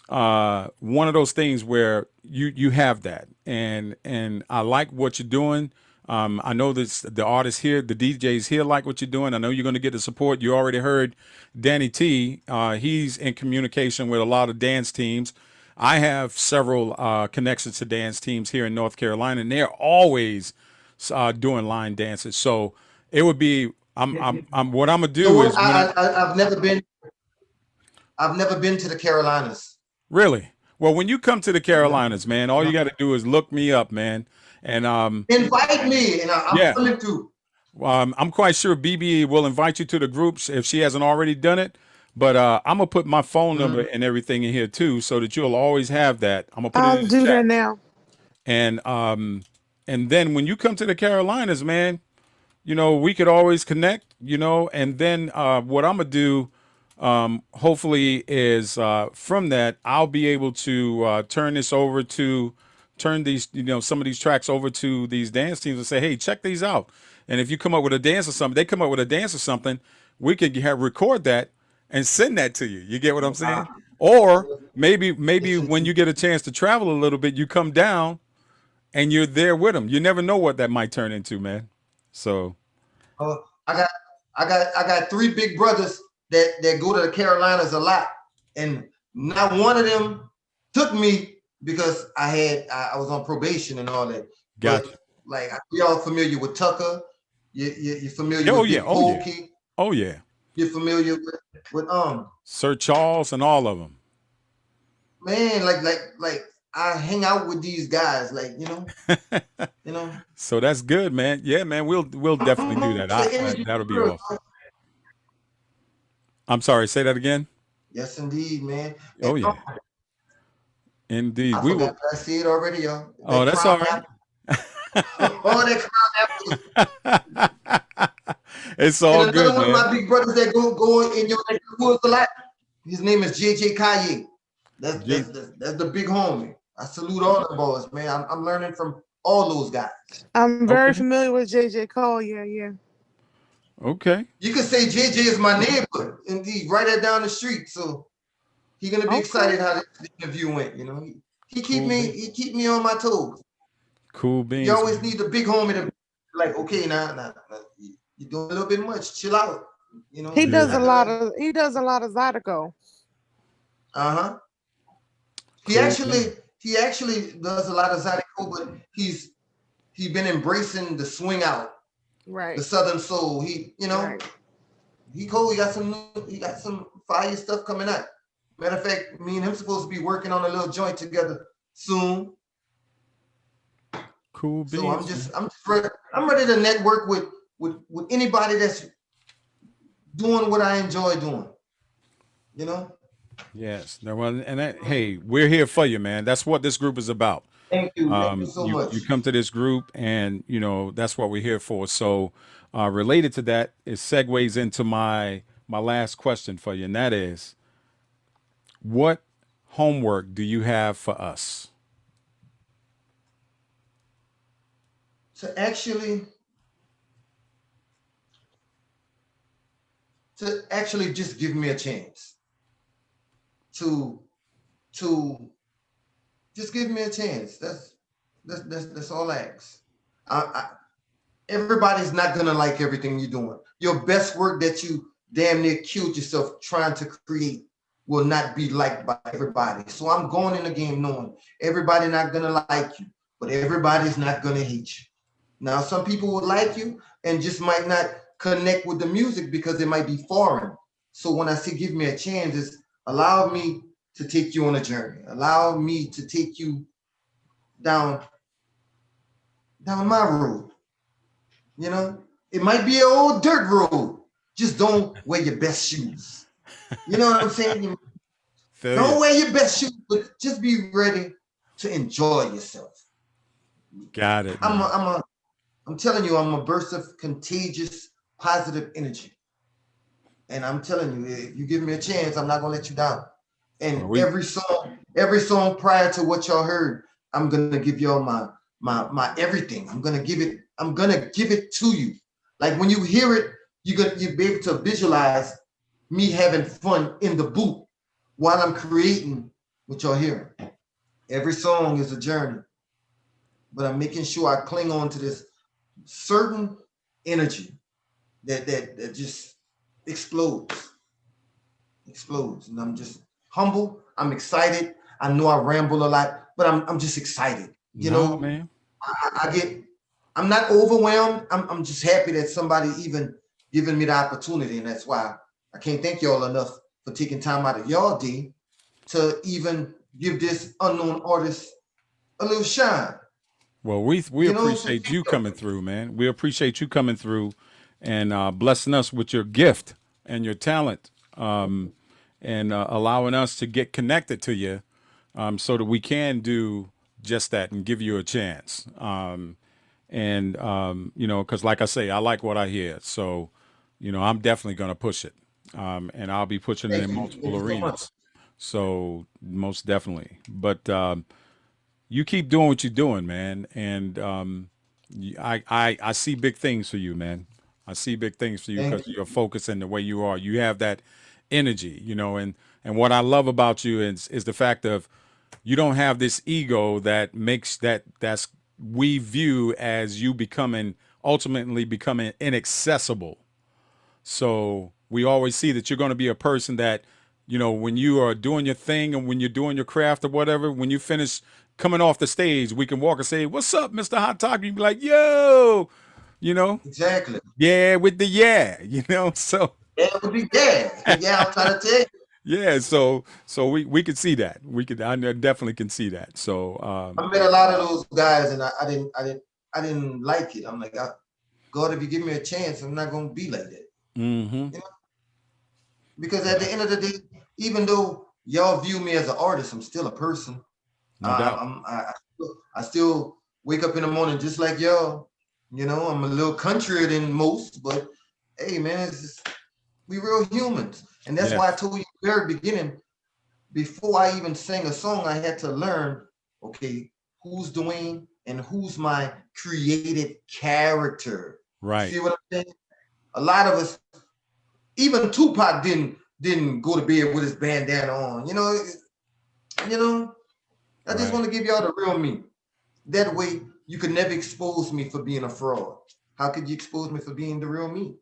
of those things where you have that, and I like what you're doing. I know this the artists here, the DJs here like what you're doing. I know you're going to get the support. You already heard Danny T. He's in communication with a lot of dance teams. I have several connections to dance teams here in North Carolina, and they're always doing line dances. So it would be I'm what I'm gonna So do is I've never been to the Carolinas. really well when you come to the Carolinas, man. All you got to do is look me up, man, and Invite me, and I'm yeah. coming through. I'm quite sure BB will invite you to the groups if she hasn't already done it. But I'm gonna put my phone number and everything in here too, so that you'll always have that. I'm gonna put it I'll in the do that chat. now. And then when you come to the Carolinas, man, you know we could always connect. You know, and then what I'm gonna do, hopefully, is from that I'll be able to turn these, you know, some of these tracks over to these dance teams and say, hey, check these out. And if you come up with a dance or something, they come up with a dance or something, we could record that and send that to you. You get what I'm saying? Or maybe when you get a chance to travel a little bit, you come down and you're there with them. You never know what that might turn into, man. So I got three big brothers that go to the Carolinas a lot, and not one of them took me because I was on probation and all that. gotcha. But like, y'all familiar with Tucker? You're familiar Oh with yeah, Big oh yeah, Pokey? oh yeah. You're familiar with Sir Charles and all of them. man, like I hang out with these guys, like you know. So that's good, man. Yeah, man. We'll definitely do that. The energy That'll be girls. awesome. I'm sorry. Say that again. Yes, indeed, man. Oh And, yeah, indeed. I We forgot will. I see it already, y'all. Oh, that's all right. Oh, that crown apple. It's all And good, another one of man. my big brothers that go in your neck of the woods a lot. His name is JJ Kaye. That's the big homie. I salute all the boys, man. I'm learning from all those guys. I'm very Okay. familiar with JJ Cole. Yeah. Okay. You can say JJ is my neighbor, indeed, right there down the street. So he's gonna be Okay. excited how the interview went. You know, he keep Cool me beans. he keep me on my toes. Cool beans. You always Man. need the big homie to be like, okay, now you're doing a little bit much. Chill out. You know, He does Yeah. a lot of Zydeco. Uh-huh. He Cool actually does a lot of Zydeco, but he's been embracing the swing out, Right. the Southern soul. He, you know, Right. he cool. He got some fire stuff coming out. Matter of fact, me and him supposed to be working on a little joint together soon. Cool beans. So I'm ready to network with anybody that's doing what I enjoy doing. You know? Yes. No, well, and hey, we're here for you, man. That's what this group is about. Thank you. Thank you so much. You come to this group, and you know that's what we're here for. So, related to that, it segues into my last question for you, and that is, what homework do you have for us? To actually just give me a chance. To just give me a chance. That's all I ask. Everybody's not gonna like everything you're doing. Your best work that you damn near killed yourself trying to create will not be liked by everybody. So I'm going in the game knowing everybody not gonna like you, but everybody's not gonna hate you. Now, some people will like you and just might not connect with the music because it might be foreign. So when I say give me a chance, it's allow me to take you on a journey. Allow me to take you down my road. You know, it might be an old dirt road. Just don't wear your best shoes. You know what I'm saying? Don't wear your best shoes, but just be ready to enjoy yourself. Got it. I'm telling you, I'm a burst of contagious, positive energy. And I'm telling you, if you give me a chance, I'm not gonna let you down. And every song prior to what y'all heard, I'm gonna give y'all my everything. I'm gonna give it to you. Like when you hear it, you'll be able to visualize me having fun in the booth while I'm creating what y'all hearing. Every song is a journey, but I'm making sure I cling on to this certain energy that just explodes. And I'm just humble. I'm excited. I know I ramble a lot, but I'm just excited. You know, man. I'm not overwhelmed. I'm just happy that somebody even giving me the opportunity, and that's why I can't thank y'all enough for taking time out of y'all day to even give this unknown artist a little shine. Well, we You know, appreciate you coming through, man. We appreciate you coming through and blessing us with your gift and your talent, and allowing us to get connected to you, so that we can do just that and give you a chance. You know, because like I say, I like what I hear. So, you know, I'm definitely going to push it, and I'll be pushing it thank in you. multiple Thank you so much. arenas. So most definitely. But you keep doing what you're doing, man. And I see big things for you, man. I see big things for you Thank because you're focused in the way you are. You have that energy, you know, and what I love about you is the fact of you don't have this ego that makes that's we view as you ultimately becoming inaccessible. So we always see that you're going to be a person that, you know, when you are doing your thing and when you're doing your craft or whatever, when you finish coming off the stage, we can walk and say, "What's up, Mr. Hot Talker?" You'd be like, "Yo," you know, Exactly. yeah, with the yeah, you know. So Yeah, it would be yeah. Yeah, I'm trying to tell you. yeah, so we could see that. I definitely can see that. So I met a lot of those guys, and I didn't like it. I'm like, God, if you give me a chance, I'm not gonna be like that. mm-hmm. You know? Because at the end of the day, even though y'all view me as an artist, I'm still a person. No doubt. I still wake up in the morning just like y'all. You know, I'm a little countryer than most, but hey, man, it's just, we real humans, and that's why I told you at the very beginning. Before I even sang a song, I had to learn, okay, who's Dwayne and who's my created character. Right. See what I'm saying? A lot of us, even Tupac didn't go to bed with his bandana on. You know. I just want to give y'all the real me. That way, you could never expose me for being a fraud. How could you expose me for being the real me?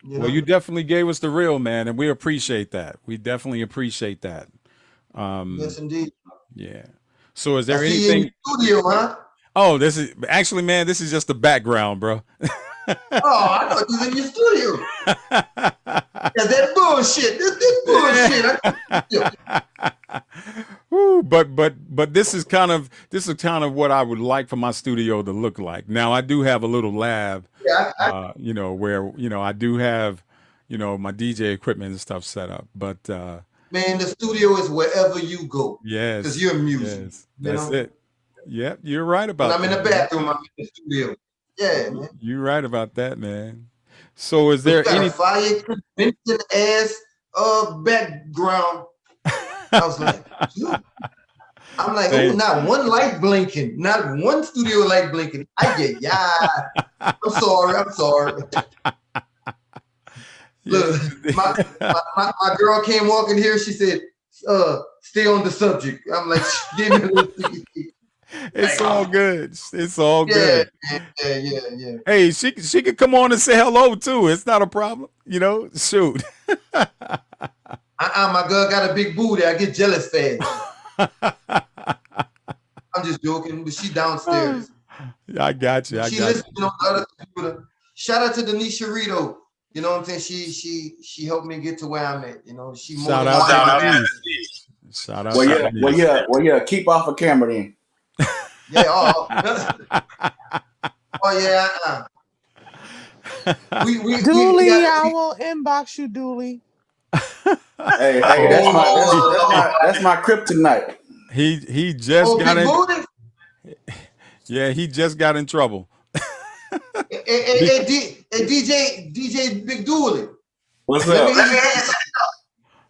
Well, you definitely gave us the real, man, and we appreciate that. We definitely appreciate that. Yes, indeed. Yeah. So is there I see you in anything? your studio, huh? Oh, this is actually, man, this is just the background, bro. Oh, I thought you was in your studio. Yeah, that bullshit. This bullshit. Woo, but this is kind of what I would like for my studio to look like. Now I do have a little lab, you know, where I do have, my DJ equipment and stuff set up. But man, the studio is wherever you go. Yes, because you're music. yes, that's it. Yep, you're right about when I'm that. in the bathroom, I'm in the studio. Yeah, man. You're right about that, man. So is there got any a fire convention ass background? I was like, dude. I'm like, oh, not one light blinking, not one studio light blinking. Yeah. I'm sorry. Look, my girl came walking here. She said, stay on the subject. I'm like, give me a little. It's all good. It's all good. Yeah. Hey, she could come on and say hello too. It's not a problem. Shoot. My girl got a big booty. I get jealous fast. I'm just joking, but she downstairs. I got you. She listens on the other computer. Shout out to Denise Sharito. You know what I'm saying? She helped me get to where I'm at. She shout out. Shout out. Well, yeah. Keep off of camera then. Yeah. Oh yeah. Dooley, I will inbox you, Dooley. Hey, that's my kryptonite. He just got in. Yeah, he just got in trouble. Hey, DJ Big Dooley. What's up?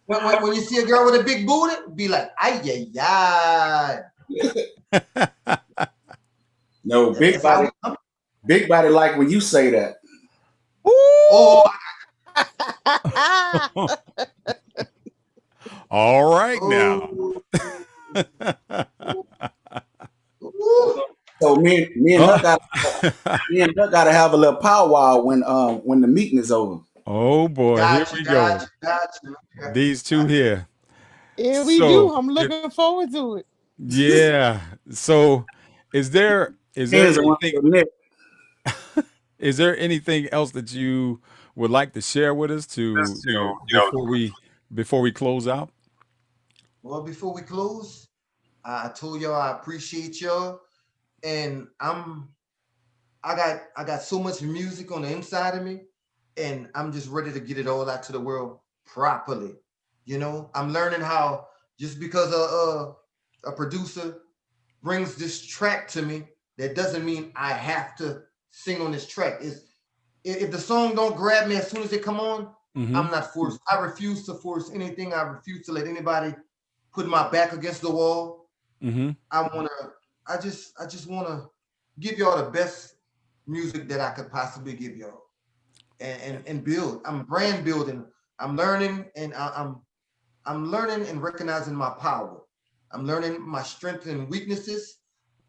When you see a girl with a big booty, be like, ay. No, big body like when you say that. Oh. All right now. So me and her gotta have a little powwow when the meeting is over. Oh boy, here we go. Gotcha. These two here. Yeah, we do. So I'm looking forward to it. yeah. So is there Hands around anything your neck. is there anything else that you would like to share with us to, before we close out? Well, before we close, I told y'all I appreciate y'all, and I got so much music on the inside of me, and I'm just ready to get it all out to the world properly. You know, I'm learning how just because a producer brings this track to me, that doesn't mean I have to sing on this track. If the song don't grab me as soon as it come on, Mm-hmm. I'm not forced. I refuse to force anything. I refuse to let anybody put my back against the wall. Mm-hmm. I just wanna give y'all the best music that I could possibly give y'all, and build. I'm brand building. I'm learning, and I'm learning and recognizing my power. I'm learning my strengths and weaknesses.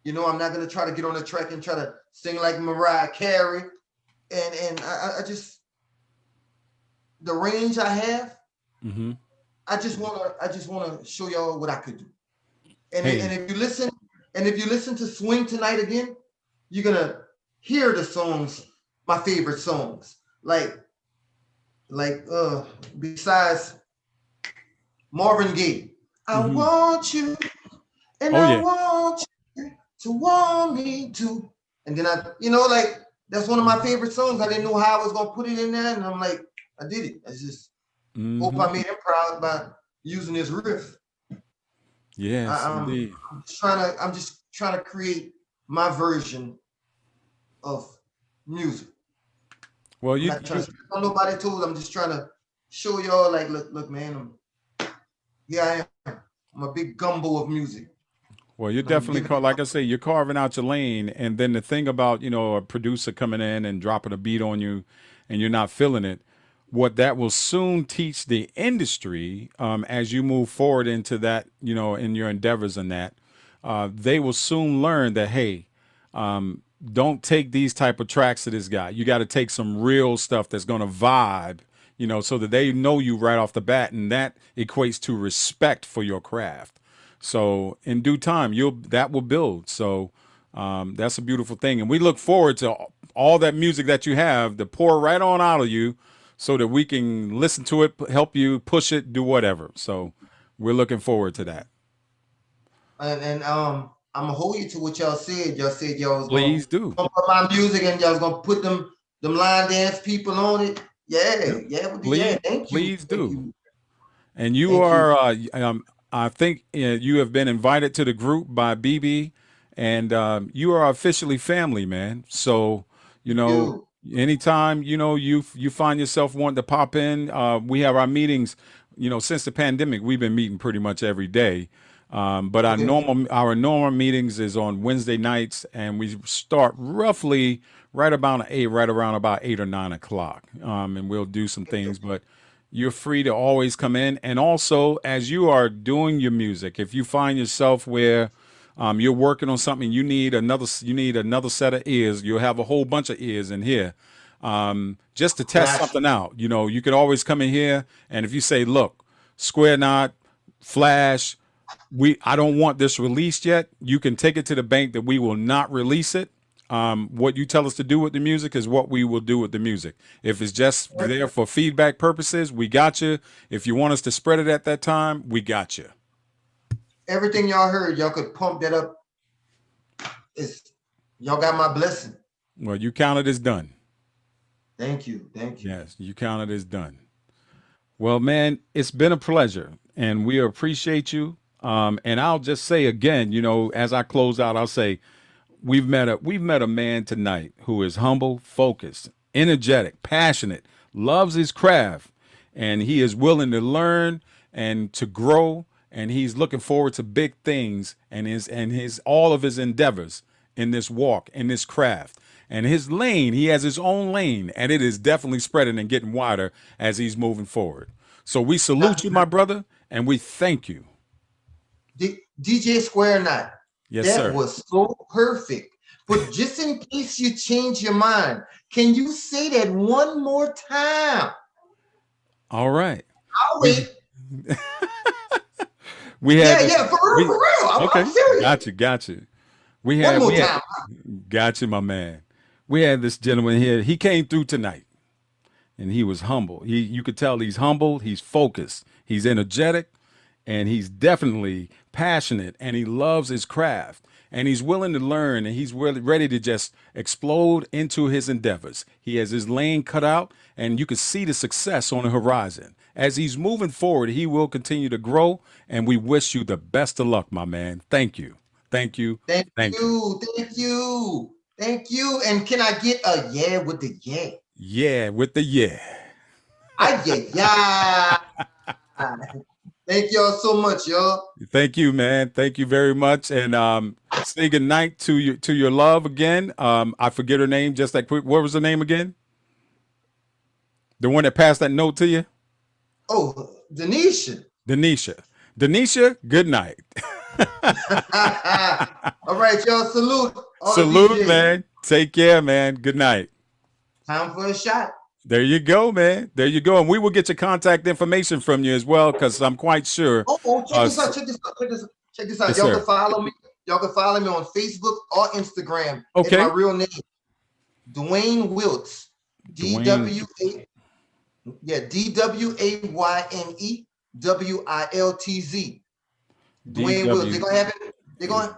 You know, I'm not gonna try to get on the track and try to sing like Mariah Carey. And I just, the range I have, Mm-hmm. I just wanna show y'all what I could do. And Hey. and if you listen to Swing Tonight again, you're gonna hear the songs, my favorite songs, like besides Marvin Gaye. I Mhm. want you, and Oh I yeah. want you to want me to. And then like that's one of my favorite songs. I didn't know how I was gonna put it in there, and I'm like, I did it. I just hope I Mhm. made him proud by using this riff. Yes, I'm indeed. I'm just trying to create my version of music. Well, I'm not trying to step on nobody's toes. I'm just trying to show y'all, like, look, man, I am. I'm a big gumbo of music. Well, you're I'm definitely giving it. like I say, you're carving out your lane. And then the thing about, a producer coming in and dropping a beat on you and you're not feeling it, what that will soon teach the industry, as you move forward into that, in your endeavors and that, they will soon learn that, hey, don't take these type of tracks to this guy. You got to take some real stuff that's going to vibe, so that they know you right off the bat. And that equates to respect for your craft. So in due time, that will build. So that's a beautiful thing, and we look forward to all that music that you have to pour right on out of you, so that we can listen to it, help you push it, do whatever. So we're looking forward to that. And I'm gonna hold you to what y'all said. Y'all said y'all was gonna Please do. pump up my music and y'all was gonna put them line dance people on it. Yeah, yeah, Please, Thank you, please thank do. you, And you thank you. are, I think you have been invited to the group by BB, and you are officially family, man. So, you know, You. anytime you find yourself wanting to pop in, we have our meetings. Since the pandemic, we've been meeting pretty much every day. But Okay. our normal meetings is on Wednesday nights, and we start roughly right around about 8 or 9 o'clock, and we'll do some things, but you're free to always come in. And also, as you are doing your music, if you find yourself where you're working on something, you need another set of ears. You'll have a whole bunch of ears in here, just to test Gotcha. something out. You can always come in here, and if you say, "Look, Square Knot, Flash, I don't want this released yet," you can take it to the bank that we will not release it. What you tell us to do with the music is what we will do with the music. If it's just there for feedback purposes, we got you. If you want us to spread it at that time, we got you. Everything y'all heard, y'all could pump that up. Y'all got my blessing. Well, you count it as done. Thank you. Yes, you count it as done. Well, man, it's been a pleasure, and we appreciate you. And I'll just say again, as I close out, I'll say we've met a man tonight who is humble, focused, energetic, passionate, loves his craft, and he is willing to learn and to grow, and he's looking forward to big things and his all of his endeavors in this walk, in this craft. And his lane, he has his own lane, and it is definitely spreading and getting wider as he's moving forward. So we salute you, my brother, and we thank you. DJ Square Knot. Yes, That sir. was so perfect. But just in case you change your mind, can you say that one more time? All right. I'll wait. We had Yeah, this, yeah, for real, for real. okay, I'm serious. got you. We One had, more we had, time. got you, my man. We had this gentleman here. He came through tonight, and he was humble. You could tell he's humble. He's focused. He's energetic, and he's definitely passionate, and he loves his craft, and he's willing to learn, and he's really ready to just explode into his endeavors. He has his lane cut out, and you can see the success on the horizon. As he's moving forward, he will continue to grow, and we wish you the best of luck, my man. Thank you. Thank you. Thank Thank you. you. Thank you. Thank you. And can I get a yeah with the yeah? Yeah, with the yeah. Yeah. Thank y'all so much, y'all. Thank you, man. Thank you very much. And say good night to your love again. I forget her name just that quick. What was her name again? The one that passed that note to you? Oh, Denisha. Denisha. Denisha, good night. All right, y'all. Salute. All the Salute, DJs. man. Take care, man. Good night. Time for a shot. There you go, man. There you go. And we will get your contact information from you as well, because I'm quite sure. Check this out. Check this out. Check this out. Yes, Y'all sir. can follow me. Y'all can follow me on Facebook or Instagram. Okay. It's my real name, Dwayne Wiltz. Dwayne. DWAYNE WILTZ. Dwayne Wiltz. They're gonna have it. They're going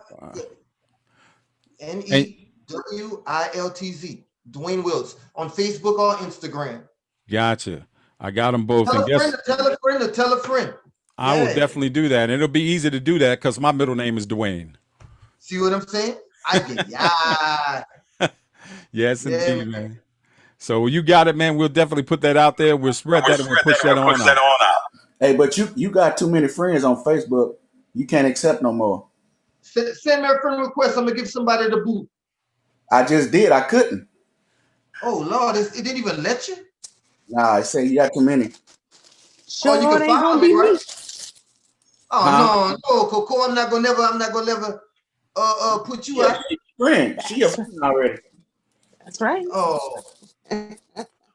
NEWILTZ. Dwayne Wiltz on Facebook or Instagram. Gotcha. I got them both. Tell And a guess friend, tell a friend, tell a friend. I will Yeah. definitely do that. And it'll be easy to do that because my middle name is Dwayne. See what I'm saying? I get Yes, Yeah, indeed, man. So you got it, man. We'll definitely put that out there. We'll spread that and we'll push that on out. Hey, but you got too many friends on Facebook. You can't accept no more. Send me a friend request. I'm gonna give somebody the boot. I just did. I couldn't. Oh Lord, it didn't even let you. Nah, I say you got too many. Sure, you can it ain't follow gonna me, be right? me. Oh no, Coco, I'm not gonna never put you out. Friend, she a friend already. That's right. Oh,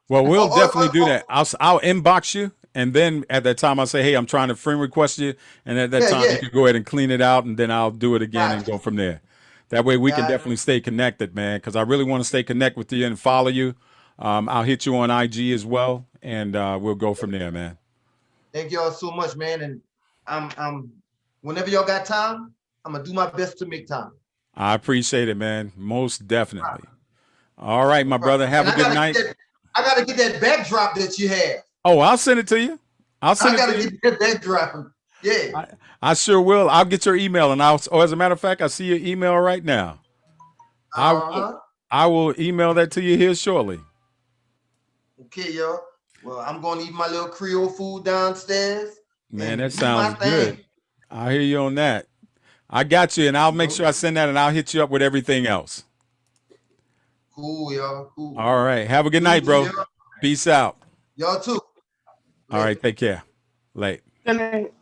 Well, we'll Oh, definitely do that. I'll inbox you, and then at that time I'll say, hey, I'm trying to friend request you, and at that Yeah, time yeah. you can go ahead and clean it out, and then I'll do it again and Gotcha. go from there. That way we can Gotcha. definitely stay connected, man, because I really want to stay connected with you and follow you. I'll hit you on IG as well, and we'll go from there, man. Thank y'all so much, man. And I'm whenever y'all got time, I'm gonna do my best to make time. I appreciate it, man. Most definitely. All right, my brother. Have And a good night. I gotta get that backdrop that you have. Oh, I'll send it to you. I'll I send it gotta to you. get that backdrop. Yeah. I sure will. I'll get your email, and as a matter of fact, I see your email right now. I will email that to you here shortly. Okay, y'all. Well, I'm gonna eat my little Creole food downstairs. Man, and that do sounds my good. thing. I hear you on that. I got you, and I'll make sure I send that, and I'll hit you up with everything else. Cool, y'all. Cool. All right. Have a good night, bro. Y'all. Peace out. Y'all too. All right. Take care. Late. Good night.